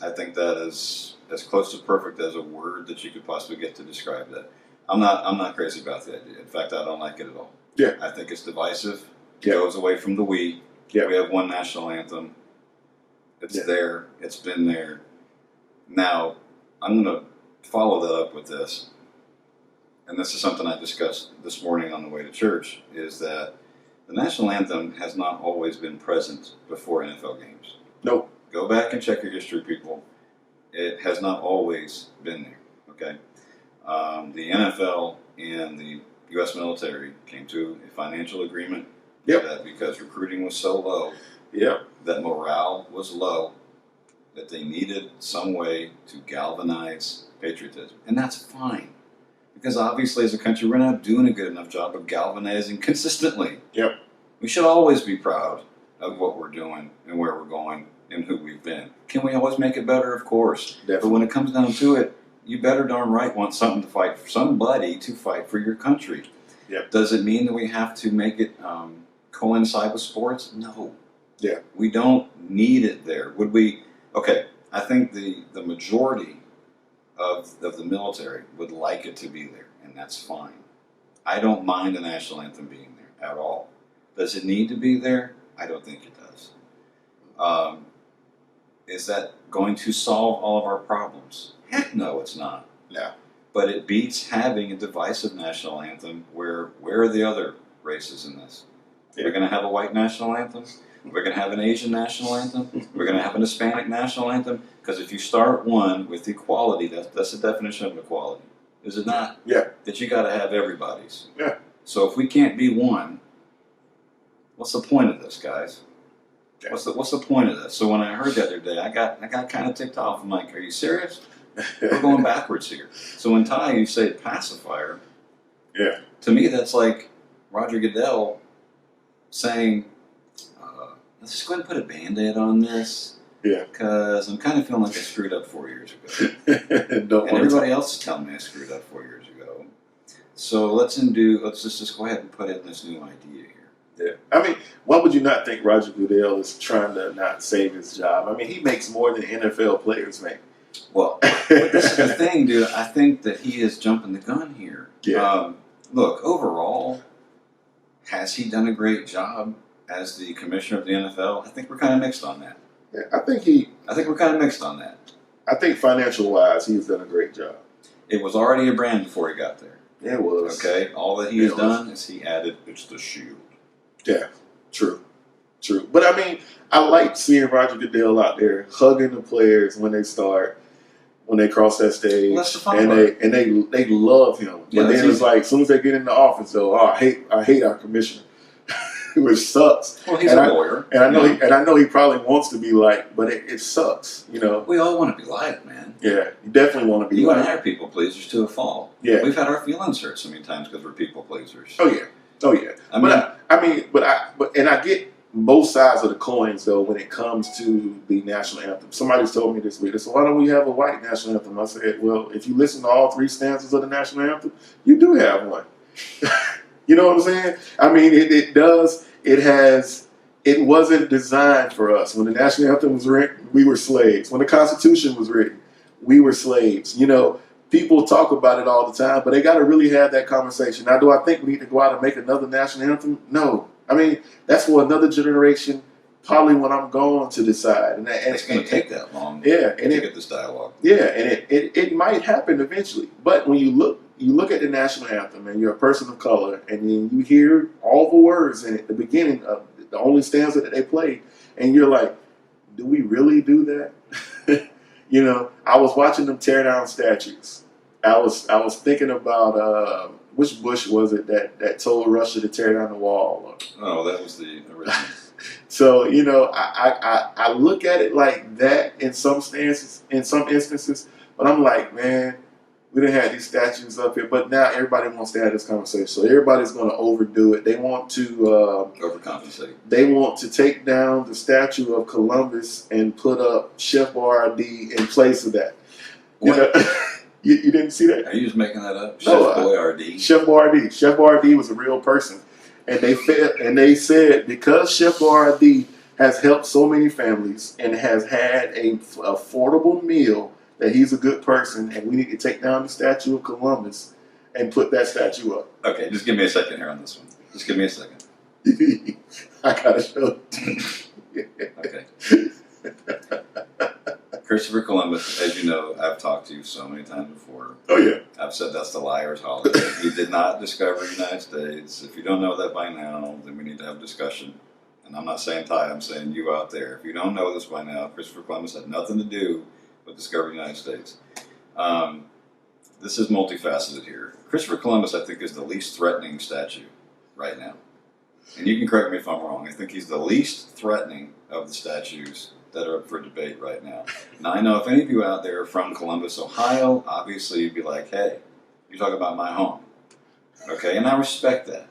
[SPEAKER 1] I think that is as close to perfect as a word that you could possibly get to describe that. I'm not crazy about the idea. In fact, I don't like it at all.
[SPEAKER 2] Yeah.
[SPEAKER 1] I think it's divisive. It goes away from the we.
[SPEAKER 2] Yeah.
[SPEAKER 1] We have one national anthem. It's there. It's been there. Now, I'm going to follow that up with this. And this is something I discussed this morning on the way to church, is that the national anthem has not always been present before NFL games.
[SPEAKER 2] Nope.
[SPEAKER 1] Go back and check your history, people. It has not always been there, okay? The NFL and the U.S. military came to a financial agreement that because recruiting was so low, that morale was low, that they needed some way to galvanize patriotism. And that's fine, because obviously as a country, we're not doing a good enough job of galvanizing consistently.
[SPEAKER 2] Yep.
[SPEAKER 1] We should always be proud of what we're doing and where we're going and who we've been. Can we always make it better? Of course.
[SPEAKER 2] Definitely.
[SPEAKER 1] But when it comes down to it, you better darn right want something to fight for, somebody to fight for your country.
[SPEAKER 2] Yep.
[SPEAKER 1] Does it mean that we have to make it coincide with sports? No.
[SPEAKER 2] Yeah.
[SPEAKER 1] We don't need it there. Would we? Okay, I think the majority of the military would like it to be there, and that's fine. I don't mind the national anthem being there at all. Does it need to be there? I don't think it does. Is that going to solve all of our problems? Heck no, it's not.
[SPEAKER 2] No.
[SPEAKER 1] But it beats having a divisive national anthem where are the other races in this? Yeah. We're going to have a white national anthem. We're going to have an Asian national anthem. We're going to have an Hispanic national anthem. Because if you start one with equality, that's the definition of equality. Is it not?
[SPEAKER 2] Yeah.
[SPEAKER 1] That you got to have everybody's.
[SPEAKER 2] Yeah.
[SPEAKER 1] So if we can't be one, what's the point of this, guys?
[SPEAKER 2] Okay.
[SPEAKER 1] What's the point of this? So when I heard that the other day, I got kind of ticked off. I'm like, are you serious? We're going backwards here. So when Ty, you say pacifier,
[SPEAKER 2] Yeah.
[SPEAKER 1] to me that's like Roger Goodell saying, let's just go ahead and put a Band-Aid on this.
[SPEAKER 2] Yeah.
[SPEAKER 1] Because I'm kind of feeling like I screwed up 4 years ago.
[SPEAKER 2] And
[SPEAKER 1] And everybody else is telling me I screwed up 4 years ago. So let's just go ahead and put in this new idea here.
[SPEAKER 2] Yeah. I mean, why would you not think Roger Goodell is trying to not save his job? I mean, he makes more than NFL players make.
[SPEAKER 1] Well, but this is the thing, dude. I think that he is jumping the gun here.
[SPEAKER 2] Yeah.
[SPEAKER 1] Look, overall, has he done a great job as the commissioner of the NFL? I think we're kind of mixed on that.
[SPEAKER 2] Yeah, I think
[SPEAKER 1] we're kind of mixed on that.
[SPEAKER 2] I think financial wise, he's done a great job.
[SPEAKER 1] It was already a brand before he got there.
[SPEAKER 2] Yeah, it was.
[SPEAKER 1] Okay, all that he has done is he added, it's the shield.
[SPEAKER 2] Yeah, true. But I mean, I like seeing Roger Goodell out there hugging the players when they cross that stage,
[SPEAKER 1] Well, that's the fun
[SPEAKER 2] and
[SPEAKER 1] part.
[SPEAKER 2] they love him.
[SPEAKER 1] Yeah,
[SPEAKER 2] But then it's like, as soon as they get in the office, though, I hate our commissioner, which sucks.
[SPEAKER 1] Well, he's a lawyer,
[SPEAKER 2] and I know he probably wants to be liked, but it sucks, you know.
[SPEAKER 1] We all want to be liked, man.
[SPEAKER 2] Yeah, you definitely want to be
[SPEAKER 1] You and
[SPEAKER 2] liked.
[SPEAKER 1] I are people pleasers to a fault.
[SPEAKER 2] Yeah,
[SPEAKER 1] We've had our feelings hurt so many times because we're people pleasers.
[SPEAKER 2] Oh yeah. But I get both sides of the coins though when it comes to the national anthem. Somebody's told me this week, they said, why don't we have a white national anthem? I said, well, if you listen to all three stanzas of the national anthem, you do have one. You know what I'm saying? I mean, it does. It wasn't designed for us. When the national anthem was written, we were slaves. When the Constitution was written, we were slaves. You know, people talk about it all the time, but they got to really have that conversation. Now, do I think we need to go out and make another national anthem? No. I mean, that's for another generation, probably when I'm going to decide. And
[SPEAKER 1] It's going to take that long
[SPEAKER 2] to
[SPEAKER 1] get this dialogue.
[SPEAKER 2] Yeah, and it might happen eventually. But when you look at the national anthem and you're a person of color and then you hear all the words in it, the beginning of the only stanza that they play, and you're like, do we really do that? You know, I was watching them tear down statues. I was thinking about which Bush was it that told Russia to tear down the wall?
[SPEAKER 1] Oh, that was the original.
[SPEAKER 2] So, you know, I look at it like that in some instances, but I'm like, man, we done had these statues up here, but now everybody wants to have this conversation. So everybody's going to overdo it. They want to
[SPEAKER 1] overcompensate.
[SPEAKER 2] They want to take down the statue of Columbus and put up Chef Boyardee in place of that. You know, you didn't see that?
[SPEAKER 1] Are you just making that up?
[SPEAKER 2] No,
[SPEAKER 1] Chef Boyardee.
[SPEAKER 2] Chef Boyardee. Chef Boyardee was a real person, and they said because Chef Boyardee has helped so many families and has had a affordable meal, that he's a good person, and we need to take down the statue of Columbus and put that statue up.
[SPEAKER 1] Okay, just give me a second here on this one. Just give me a second.
[SPEAKER 2] I gotta show it.
[SPEAKER 1] Okay. Christopher Columbus, as you know, I've talked to you so many times before.
[SPEAKER 2] Oh yeah.
[SPEAKER 1] I've said that's the liar's holiday. He did not discover the United States. If you don't know that by now, then we need to have a discussion. And I'm not saying Ty, I'm saying you out there. If you don't know this by now, Christopher Columbus had nothing to do with discovering the United States. This is multifaceted here. Christopher Columbus, I think, is the least threatening statue right now. And you can correct me if I'm wrong. I think he's the least threatening of the statues that are up for debate right now. Now, I know if any of you out there are from Columbus, Ohio, obviously you'd be like, hey, you're talking about my home. Okay, and I respect that.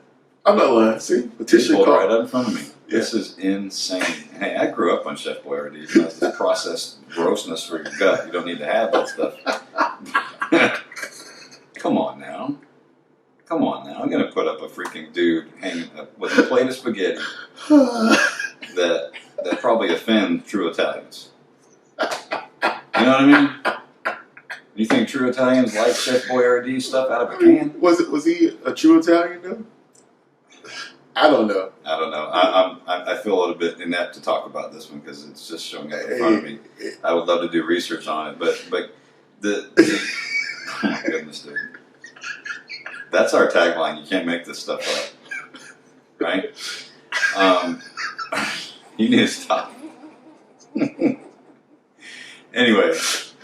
[SPEAKER 2] I'm not lying. See? Petition
[SPEAKER 1] pulled
[SPEAKER 2] call.
[SPEAKER 1] right up in front of me.
[SPEAKER 2] Yeah.
[SPEAKER 1] This is insane. Hey, I grew up on Chef Boyardee. You know, it's this processed grossness for your gut. You don't need to have that stuff. Come on now. I'm going to put up a freaking dude hanging up with a plate of spaghetti that probably offend true Italians. You know what I mean? You think true Italians like Chef Boyardee stuff out of a can?
[SPEAKER 2] Was he a true Italian though? I don't know.
[SPEAKER 1] I feel a little bit inept to talk about this one because it's just showing up in front of me. I would love to do research on it, but the oh my goodness, dude. That's our tagline. You can't make this stuff up, right? You need to stop. Anyway,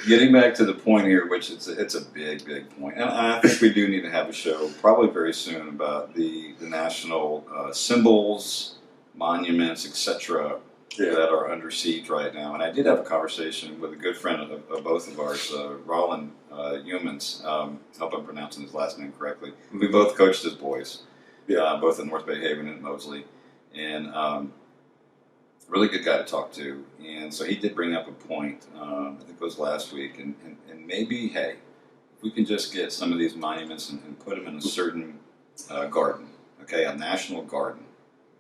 [SPEAKER 1] getting back to the point here, which it's a big point, and I think we do need to have a show probably very soon about the national symbols, monuments, etc. that are under siege right now. And I did have a conversation with a good friend of both of ours, Roland Humans. Hope I'm pronouncing his last name correctly.
[SPEAKER 2] Mm-hmm.
[SPEAKER 1] We both coached as boys, both in North Bay Haven and Moseley. And really good guy to talk to. And so he did bring up a point, I think it was last week, and maybe, hey, if we can just get some of these monuments and put them in a certain garden, okay, a national garden,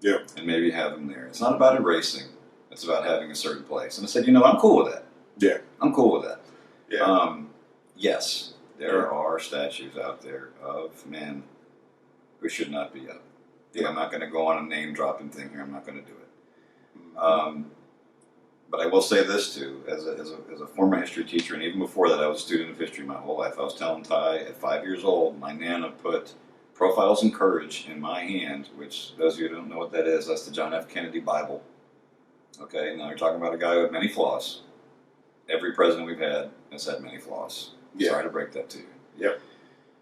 [SPEAKER 1] and maybe have them there. It's not about erasing, it's about having a certain place. And I said, I'm cool with that.
[SPEAKER 2] Yeah.
[SPEAKER 1] I'm cool with that.
[SPEAKER 2] Yeah.
[SPEAKER 1] Yes, there are statues out there of men who should not be up. Yeah, I'm not going to go on a name-dropping thing here. I'm not going to do it. But I will say this too, as a former history teacher, and even before that, I was a student of history my whole life. I was telling Ty at 5 years old, my Nana put Profiles in Courage in my hand, which those of you who don't know what that is, that's the John F. Kennedy Bible. Okay, now you're talking about a guy with many flaws. Every president we've had has had many flaws.
[SPEAKER 2] Yeah.
[SPEAKER 1] Sorry to break that to you.
[SPEAKER 2] Yep.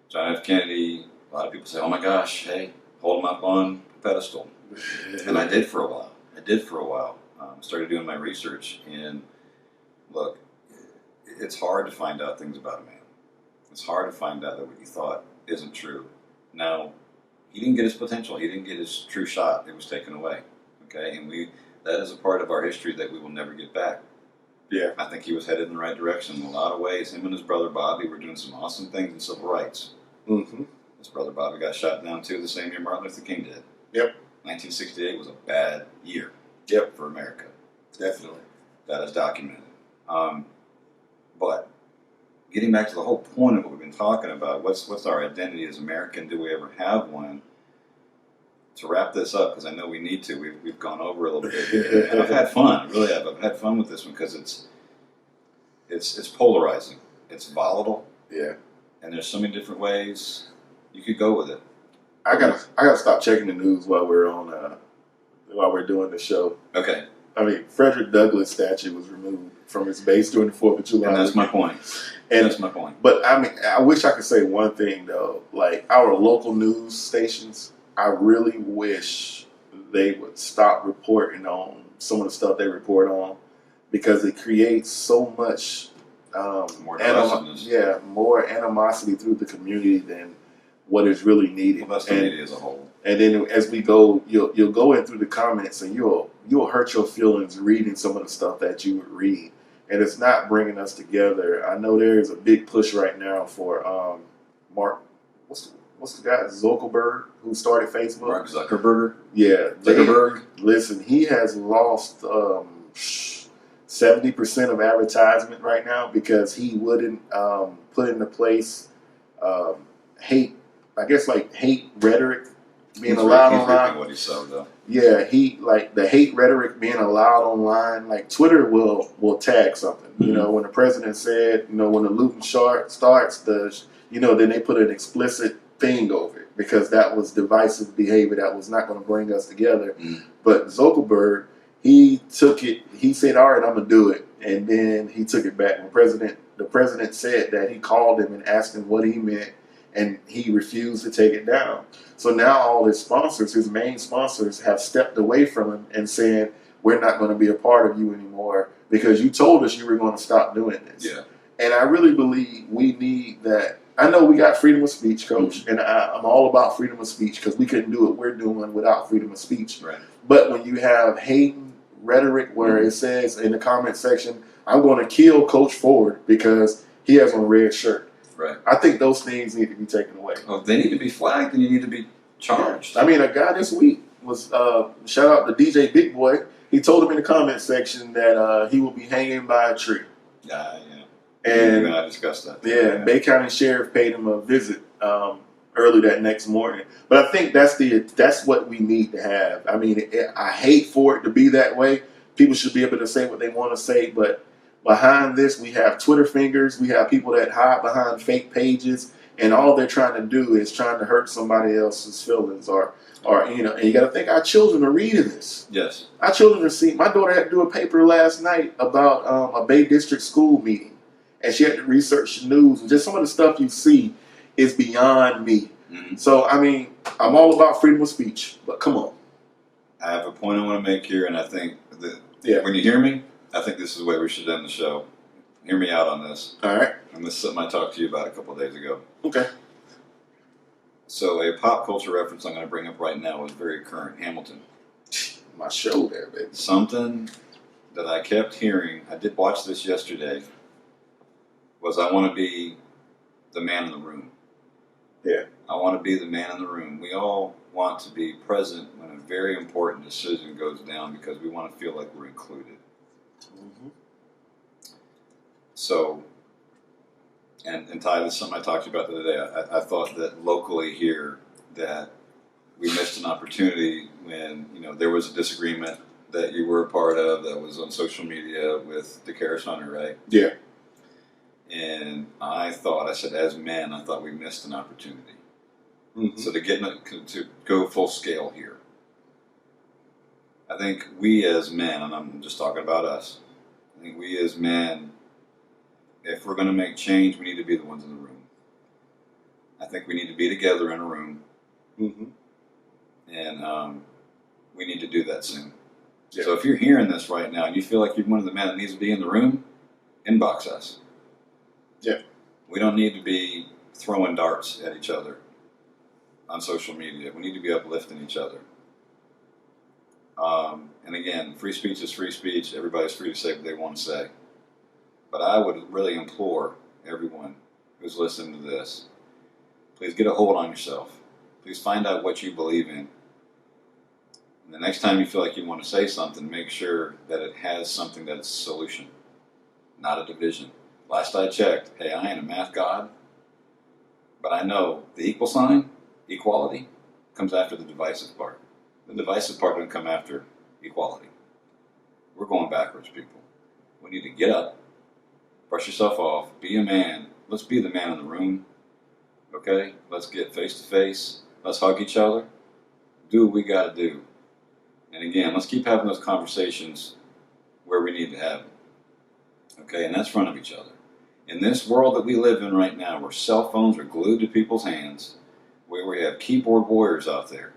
[SPEAKER 1] John F. Kennedy, a lot of people say, oh my gosh, hey, hold him up on a pedestal. And I did for a while. Started doing my research, and look, it's hard to find out things about a man. It's hard to find out that what you thought isn't true. Now, he didn't get his potential. He didn't get his true shot. It was taken away. Okay, and that is a part of our history that we will never get back.
[SPEAKER 2] Yeah.
[SPEAKER 1] I think he was headed in the right direction in a lot of ways. Him and his brother Bobby were doing some awesome things in civil rights.
[SPEAKER 2] Mm-hmm.
[SPEAKER 1] His brother Bobby got shot down too the same year Martin Luther King did.
[SPEAKER 2] Yep.
[SPEAKER 1] 1968 was a bad year.
[SPEAKER 2] Yep.
[SPEAKER 1] For America.
[SPEAKER 2] Definitely.
[SPEAKER 1] That is documented. But getting back to the whole point of what we've been talking about, what's our identity as American? Do we ever have one? To wrap this up, because I know we need to, we've gone over a little bit here, and I've had fun. I really have. I've had fun with this one because it's polarizing. It's volatile.
[SPEAKER 2] Yeah.
[SPEAKER 1] And there's so many different ways you could go with it.
[SPEAKER 2] I gotta stop checking the news while we're doing the show.
[SPEAKER 1] Okay.
[SPEAKER 2] I mean, Frederick Douglass statue was removed from its base during the 4th of July.
[SPEAKER 1] And that's my point. That's my point.
[SPEAKER 2] But I mean, I wish I could say one thing though. Like our local news stations, I really wish they would stop reporting on some of the stuff they report on, because it creates so much
[SPEAKER 1] more
[SPEAKER 2] animosity through the community than what is really needed.
[SPEAKER 1] Well, that's the media as a whole.
[SPEAKER 2] And then as we go, you'll go in through the comments and you'll hurt your feelings reading some of the stuff that you would read, and it's not bringing us together. I know there is a big push right now for Mark. What's the guy Zuckerberg who started Facebook?
[SPEAKER 1] Mark Zuckerberg.
[SPEAKER 2] Yeah,
[SPEAKER 1] Zuckerberg.
[SPEAKER 2] Listen, he has lost 70% of advertisement right now because he wouldn't put into place hate rhetoric being allowed online.
[SPEAKER 1] What he said, though.
[SPEAKER 2] Yeah, the hate rhetoric being allowed online. Like Twitter will tag something. Mm-hmm. You know, when the president said, when the looting starts, then they put an explicit thing over it because that was divisive behavior that was not going to bring us together. Mm-hmm. But Zuckerberg, he took it. He said, "All right, I'm gonna do it," and then he took it back. The president said that he called him and asked him what he meant, and he refused to take it down. So now all his main sponsors, have stepped away from him and saying, "We're not going to be a part of you anymore because you told us you were going to stop doing this."
[SPEAKER 1] Yeah.
[SPEAKER 2] And I really believe we need that. I know we got freedom of speech, Coach, and I'm all about freedom of speech because we couldn't do what we're doing without freedom of speech.
[SPEAKER 1] Right.
[SPEAKER 2] But when you have hate rhetoric where it says in the comment section, "I'm going to kill Coach Ford because he has on a red shirt,"
[SPEAKER 1] right?
[SPEAKER 2] I think those things need to be taken away.
[SPEAKER 1] Oh, they need to be flagged, and you need to be charged.
[SPEAKER 2] I mean, a guy this week was shout out to DJ Big Boy. He told him in the comment section that he will be hanging by a tree.
[SPEAKER 1] Yeah.
[SPEAKER 2] And
[SPEAKER 1] I discussed that.
[SPEAKER 2] Yeah, Bay County Sheriff paid him a visit early that next morning. But I think that's what we need to have. I mean, I hate for it to be that way. People should be able to say what they want to say, but behind this, we have Twitter fingers. We have people that hide behind fake pages, and all they're trying to do is trying to hurt somebody else's feelings, or and you got to think our children are reading this.
[SPEAKER 1] Yes,
[SPEAKER 2] our children are seeing. My daughter had to do a paper last night about a Bay District school meeting. And she had to research the news, and just some of the stuff you see is beyond me. Mm-hmm. So, I mean, I'm all about freedom of speech, but come on.
[SPEAKER 1] I have a point I want to make here, and I think that
[SPEAKER 2] Yeah.
[SPEAKER 1] When you hear me, I think this is the way we should end the show. Hear me out on this.
[SPEAKER 2] All right.
[SPEAKER 1] And this is something I talked to you about a couple of days ago.
[SPEAKER 2] Okay.
[SPEAKER 1] So a pop culture reference I'm going to bring up right now is very current. Hamilton.
[SPEAKER 2] My show there, baby.
[SPEAKER 1] Something that I kept hearing, I did watch this yesterday, was I want to be the man in the room.
[SPEAKER 2] Yeah.
[SPEAKER 1] I want to be the man in the room. We all want to be present when a very important decision goes down because we want to feel like we're included.
[SPEAKER 2] Mm-hmm.
[SPEAKER 1] So, and Ty, this is something I talked to you about the other day. I thought that locally here that we missed an opportunity when, there was a disagreement that you were a part of that was on social media with DeCaris Hunter, right?
[SPEAKER 2] Yeah.
[SPEAKER 1] And I said, as men, I thought we missed an opportunity.
[SPEAKER 2] Mm-hmm.
[SPEAKER 1] So to go full scale here, I think we as men, and I'm just talking about us, I think we as men, if we're going to make change, we need to be the ones in the room. I think we need to be together in a room.
[SPEAKER 2] Mm-hmm.
[SPEAKER 1] And we need to do that soon.
[SPEAKER 2] Yeah.
[SPEAKER 1] So if you're hearing this right now and you feel like you're one of the men that needs to be in the room, inbox us.
[SPEAKER 2] Yeah.
[SPEAKER 1] We don't need to be throwing darts at each other on social media. We need to be uplifting each other. And again, free speech is free speech. Everybody's free to say what they want to say. But I would really implore everyone who's listening to this, please get a hold on yourself. Please find out what you believe in. And the next time you feel like you want to say something, make sure that it has something that is a solution, not a division. Last I checked, hey, I ain't a math god, but I know the equal sign, equality, comes after the divisive part. The divisive part doesn't come after equality. We're going backwards, people. We need to get up, brush yourself off, be a man. Let's be the man in the room, okay? Let's get face to face. Let's hug each other. Do what we got to do. And again, let's keep having those conversations where we need to have them, okay? And that's in front of each other. In this world that we live in right now, where cell phones are glued to people's hands, where we have keyboard warriors out there,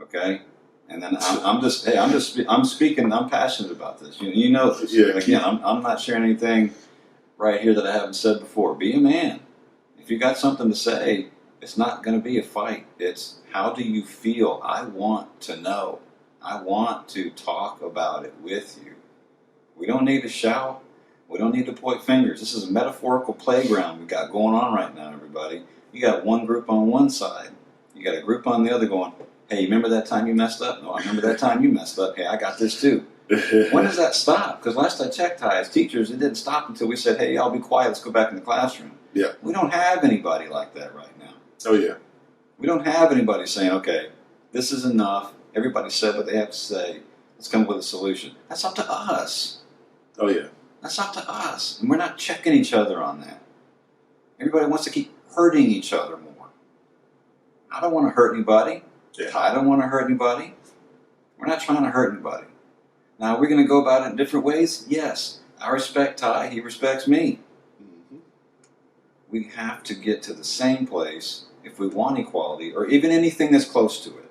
[SPEAKER 1] okay? And then I'm speaking, I'm passionate about this. You know this.
[SPEAKER 2] Yeah.
[SPEAKER 1] Again, I'm not sharing anything right here that I haven't said before. Be a man. If you got something to say, it's not going to be a fight. It's how do you feel? I want to know. I want to talk about it with you. We don't need to shout. We don't need to point fingers. This is a metaphorical playground we got going on right now, everybody. You got one group on one side. You got a group on the other going, hey, remember that time you messed up? No, I remember that time you messed up. Hey, I got this too. When does that stop? Because last I checked, as teachers, it didn't stop until we said, hey, y'all be quiet. Let's go back in the classroom.
[SPEAKER 2] Yeah.
[SPEAKER 1] We don't have anybody like that right now.
[SPEAKER 2] Oh, yeah.
[SPEAKER 1] We don't have anybody saying, okay, this is enough. Everybody said what they have to say. Let's come up with a solution. That's up to us.
[SPEAKER 2] Oh, yeah.
[SPEAKER 1] That's up to us. And we're not checking each other on that. Everybody wants to keep hurting each other more. I don't want to hurt anybody.
[SPEAKER 2] Yeah.
[SPEAKER 1] I don't want to hurt anybody. We're not trying to hurt anybody. Now, we're going to go about it in different ways? Yes. I respect Ty. He respects me.
[SPEAKER 2] Mm-hmm.
[SPEAKER 1] We have to get to the same place if we want equality or even anything that's close to it.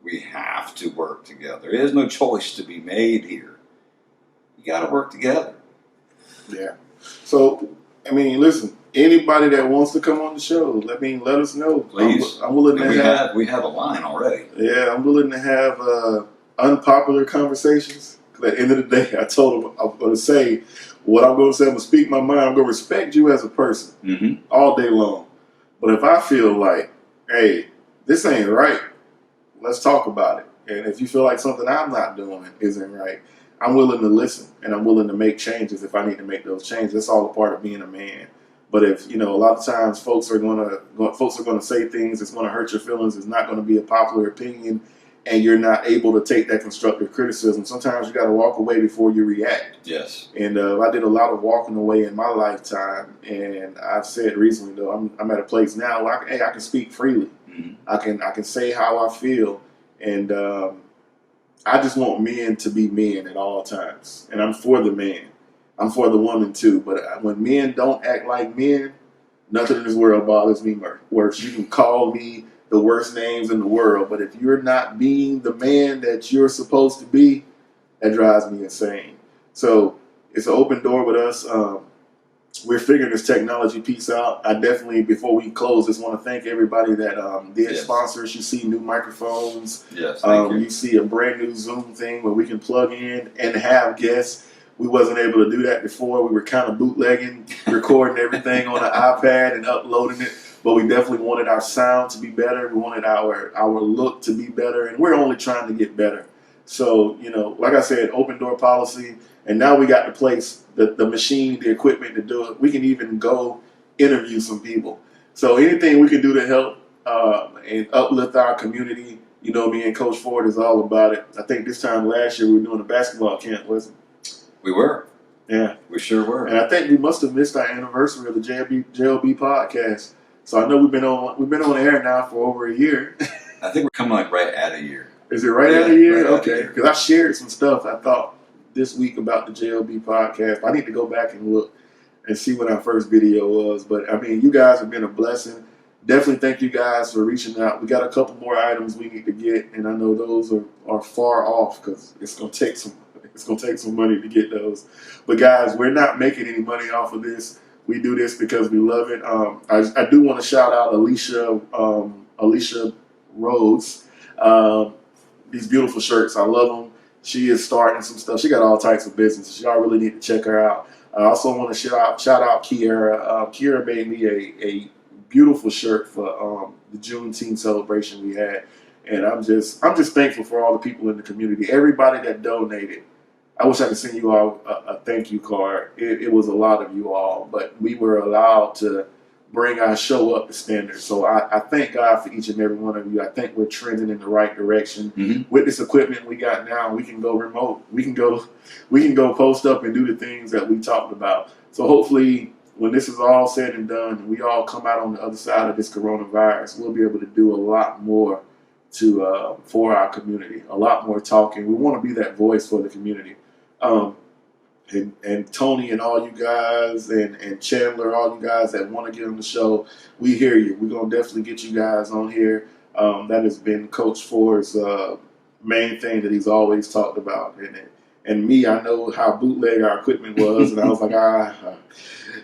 [SPEAKER 1] We have to work together. There is no choice to be made here. You got to work together.
[SPEAKER 2] Yeah. So, listen, anybody that wants to come on the show, let us know.
[SPEAKER 1] Please.
[SPEAKER 2] I'm willing to
[SPEAKER 1] We have a line already.
[SPEAKER 2] Yeah, I'm willing to have unpopular conversations. 'Cause at the end of the day, I told him I'm going to say what I'm going to say. I'm going to speak my mind. I'm going to respect you as a person all day long. But if I feel like, hey, this ain't right, let's talk about it. And if you feel like something I'm not doing isn't right, I'm willing to listen and I'm willing to make changes if I need to make those changes. That's all a part of being a man. But if a lot of times folks are going to say things that's going to hurt your feelings, it's not going to be a popular opinion, and you're not able to take that constructive criticism. Sometimes you got to walk away before you react.
[SPEAKER 1] Yes.
[SPEAKER 2] And I did a lot of walking away in my lifetime, and I've said recently though I'm at a place now where I can speak freely.
[SPEAKER 1] Mm-hmm.
[SPEAKER 2] I can say how I feel, and I just want men to be men at all times, and I'm for the man. I'm for the woman too, but when men don't act like men, nothing in this world bothers me worse. You can call me the worst names in the world, but if you're not being the man that you're supposed to be, that drives me insane. So it's an open door with us. We're figuring this technology piece out. I definitely, before we close, just want to thank everybody that did sponsor us. You see new microphones.
[SPEAKER 1] Yes, thank you.
[SPEAKER 2] You see a brand new Zoom thing where we can plug in and have guests. We wasn't able to do that before. We were kind of bootlegging, recording everything on an iPad and uploading it. But we definitely wanted our sound to be better. We wanted our look to be better. And we're only trying to get better. So, like I said, open door policy. And now we got the place, the machine, the equipment to do it. We can even go interview some people. So anything we can do to help and uplift our community, me and Coach Ford is all about it. I think this time last year we were doing a basketball camp, wasn't it?
[SPEAKER 1] We were.
[SPEAKER 2] Yeah.
[SPEAKER 1] We sure were.
[SPEAKER 2] And I think we must have missed our anniversary of the J.O.B. podcast. So I know we've been on air now for over a year.
[SPEAKER 1] I think we're coming like right at a year.
[SPEAKER 2] Is it right at a year?
[SPEAKER 1] Right
[SPEAKER 2] okay. Because I shared some stuff I thought this week about the J.O.B. podcast. I need to go back and look and see what our first video was. But I mean, you guys have been a blessing. Definitely thank you guys for reaching out. We got a couple more items we need to get, and I know those are far off because it's gonna take some money to get those. But guys, we're not making any money off of this. We do this because we love it. I do want to shout out Alicia Rhodes. These beautiful shirts, I love them. She is starting some stuff. She got all types of businesses. Y'all really need to check her out. I also want to shout out Kiera. Kiera made me a beautiful shirt for the Juneteenth celebration we had, and I'm just thankful for all the people in the community, everybody that donated. I wish I could send you all a thank you card. It was a lot of you all, but we were allowed to bring our show up to standard. So I thank God for each and every one of you. I think we're trending in the right direction.
[SPEAKER 1] Mm-hmm.
[SPEAKER 2] With this equipment we got now, we can go remote. We can go post up and do the things that we talked about. So hopefully when this is all said and done and we all come out on the other side of this coronavirus, we'll be able to do a lot more for our community, a lot more talking. We want to be that voice for the community. And Tony and all you guys and Chandler, all you guys that want to get on the show, we hear you. We're going to definitely get you guys on here. That has been Coach Ford's main thing that he's always talked about. And me, I know how bootleg our equipment was, and I was like,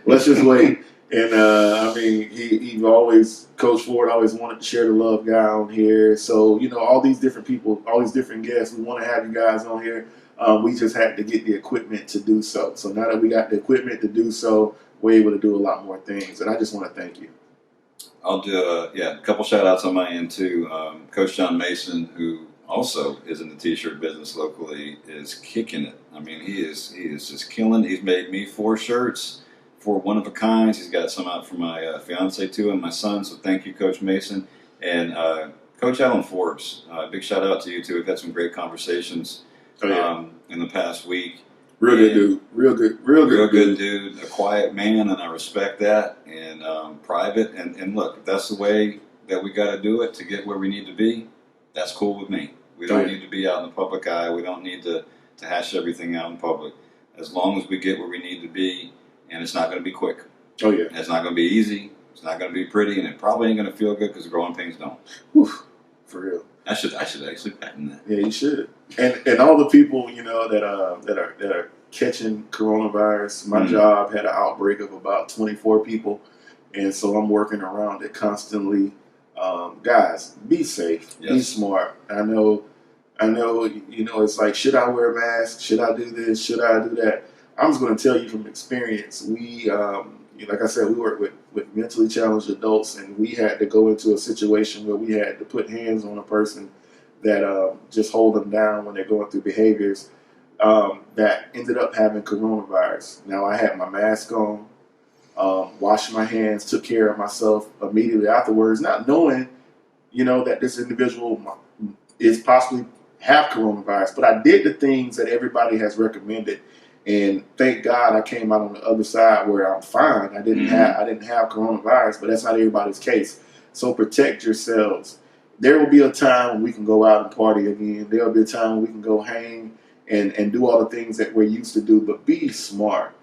[SPEAKER 2] let's just wait. And I mean, he always, Coach Ford always wanted to share the love guy on here. So, all these different people, all these different guests, we want to have you guys on here. We just had to get the equipment to do so. So now that we got the equipment to do so, we're able to do a lot more things. And I just want to thank you.
[SPEAKER 1] I'll do a couple shout outs on my end too. Coach John Mason, who also is in the t-shirt business locally, is kicking it. I mean, he is just killing. He's made me 4 shirts, 4 one of a kinds. He's got some out for my fiance too and my son. So thank you, Coach Mason. And Coach Alan Forbes, big shout out to you too. We've had some great conversations.
[SPEAKER 2] Oh, yeah.
[SPEAKER 1] In the past week.
[SPEAKER 2] Real good dude. Real good
[SPEAKER 1] dude. A quiet man, and I respect that. And private. And look, if that's the way that we got to do it to get where we need to be, that's cool with me. We don't need to be out in the public eye. We don't need to hash everything out in public. As long as we get where we need to be, and it's not going to be quick.
[SPEAKER 2] Oh, yeah.
[SPEAKER 1] It's not going to be easy. It's not going to be pretty, and it probably ain't going to feel good because the growing pains don't.
[SPEAKER 2] Whew, for real.
[SPEAKER 1] I should actually patent that.
[SPEAKER 2] Yeah, you should. And all the people that are catching coronavirus. My job had an outbreak of about 24 people, and so I'm working around it constantly. Guys, be safe. Yes. Be smart. I know. It's like, should I wear a mask? Should I do this? Should I do that? I'm just going to tell you from experience. We, like I said, we work with mentally challenged adults, and we had to go into a situation where we had to put hands on a person that just hold them down when they're going through behaviors that ended up having coronavirus. Now, I had my mask on, washed my hands, took care of myself immediately afterwards, not knowing, that this individual is possibly have coronavirus. But I did the things that everybody has recommended. And thank God I came out on the other side where I'm fine. I didn't have coronavirus, but that's not everybody's case. So protect yourselves. There will be a time when we can go out and party again. There will be a time when we can go hang and do all the things that we're used to do. But be smart.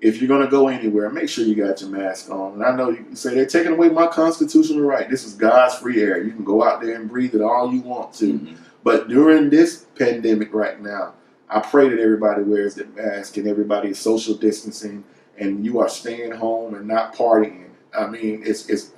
[SPEAKER 2] If you're going to go anywhere, make sure you got your mask on. And I know you can say, they're taking away my constitutional right. This is God's free air. You can go out there and breathe it all you want to. Mm-hmm. But during this pandemic right now, I pray that everybody wears their mask and everybody is social distancing and you are staying home and not partying. I mean, it's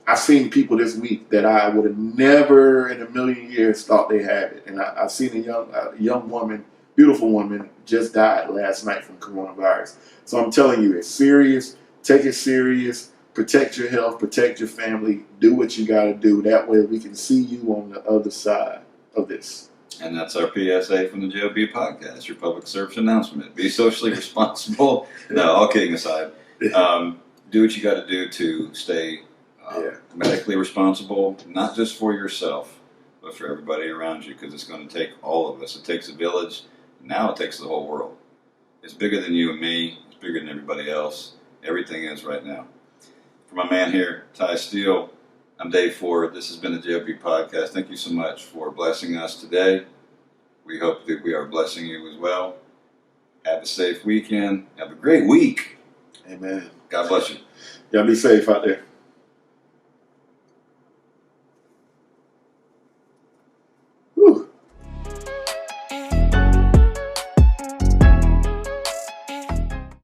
[SPEAKER 2] I've seen people this week that I would have never in a million years thought they had it. And I've seen a young woman, beautiful woman, just died last night from coronavirus. So I'm telling you, it's serious. Take it serious. Protect your health. Protect your family. Do what you got to do. That way we can see you on the other side of this.
[SPEAKER 1] And that's our PSA from the J.O.B. podcast, your public service announcement. Be socially responsible. No, all kidding aside. Do what you got to do to stay medically responsible, not just for yourself, but for everybody around you, because it's going to take all of us. It takes a village. Now it takes the whole world. It's bigger than you and me. It's bigger than everybody else. Everything is right now. For my man here, Ty Steele, I'm Dave Ford. This has been the J.O.B. podcast. Thank you so much for blessing us today. We hope that we are blessing you as well. Have a safe weekend. Have a great week.
[SPEAKER 2] Amen.
[SPEAKER 1] God bless you.
[SPEAKER 2] Y'all be safe out there.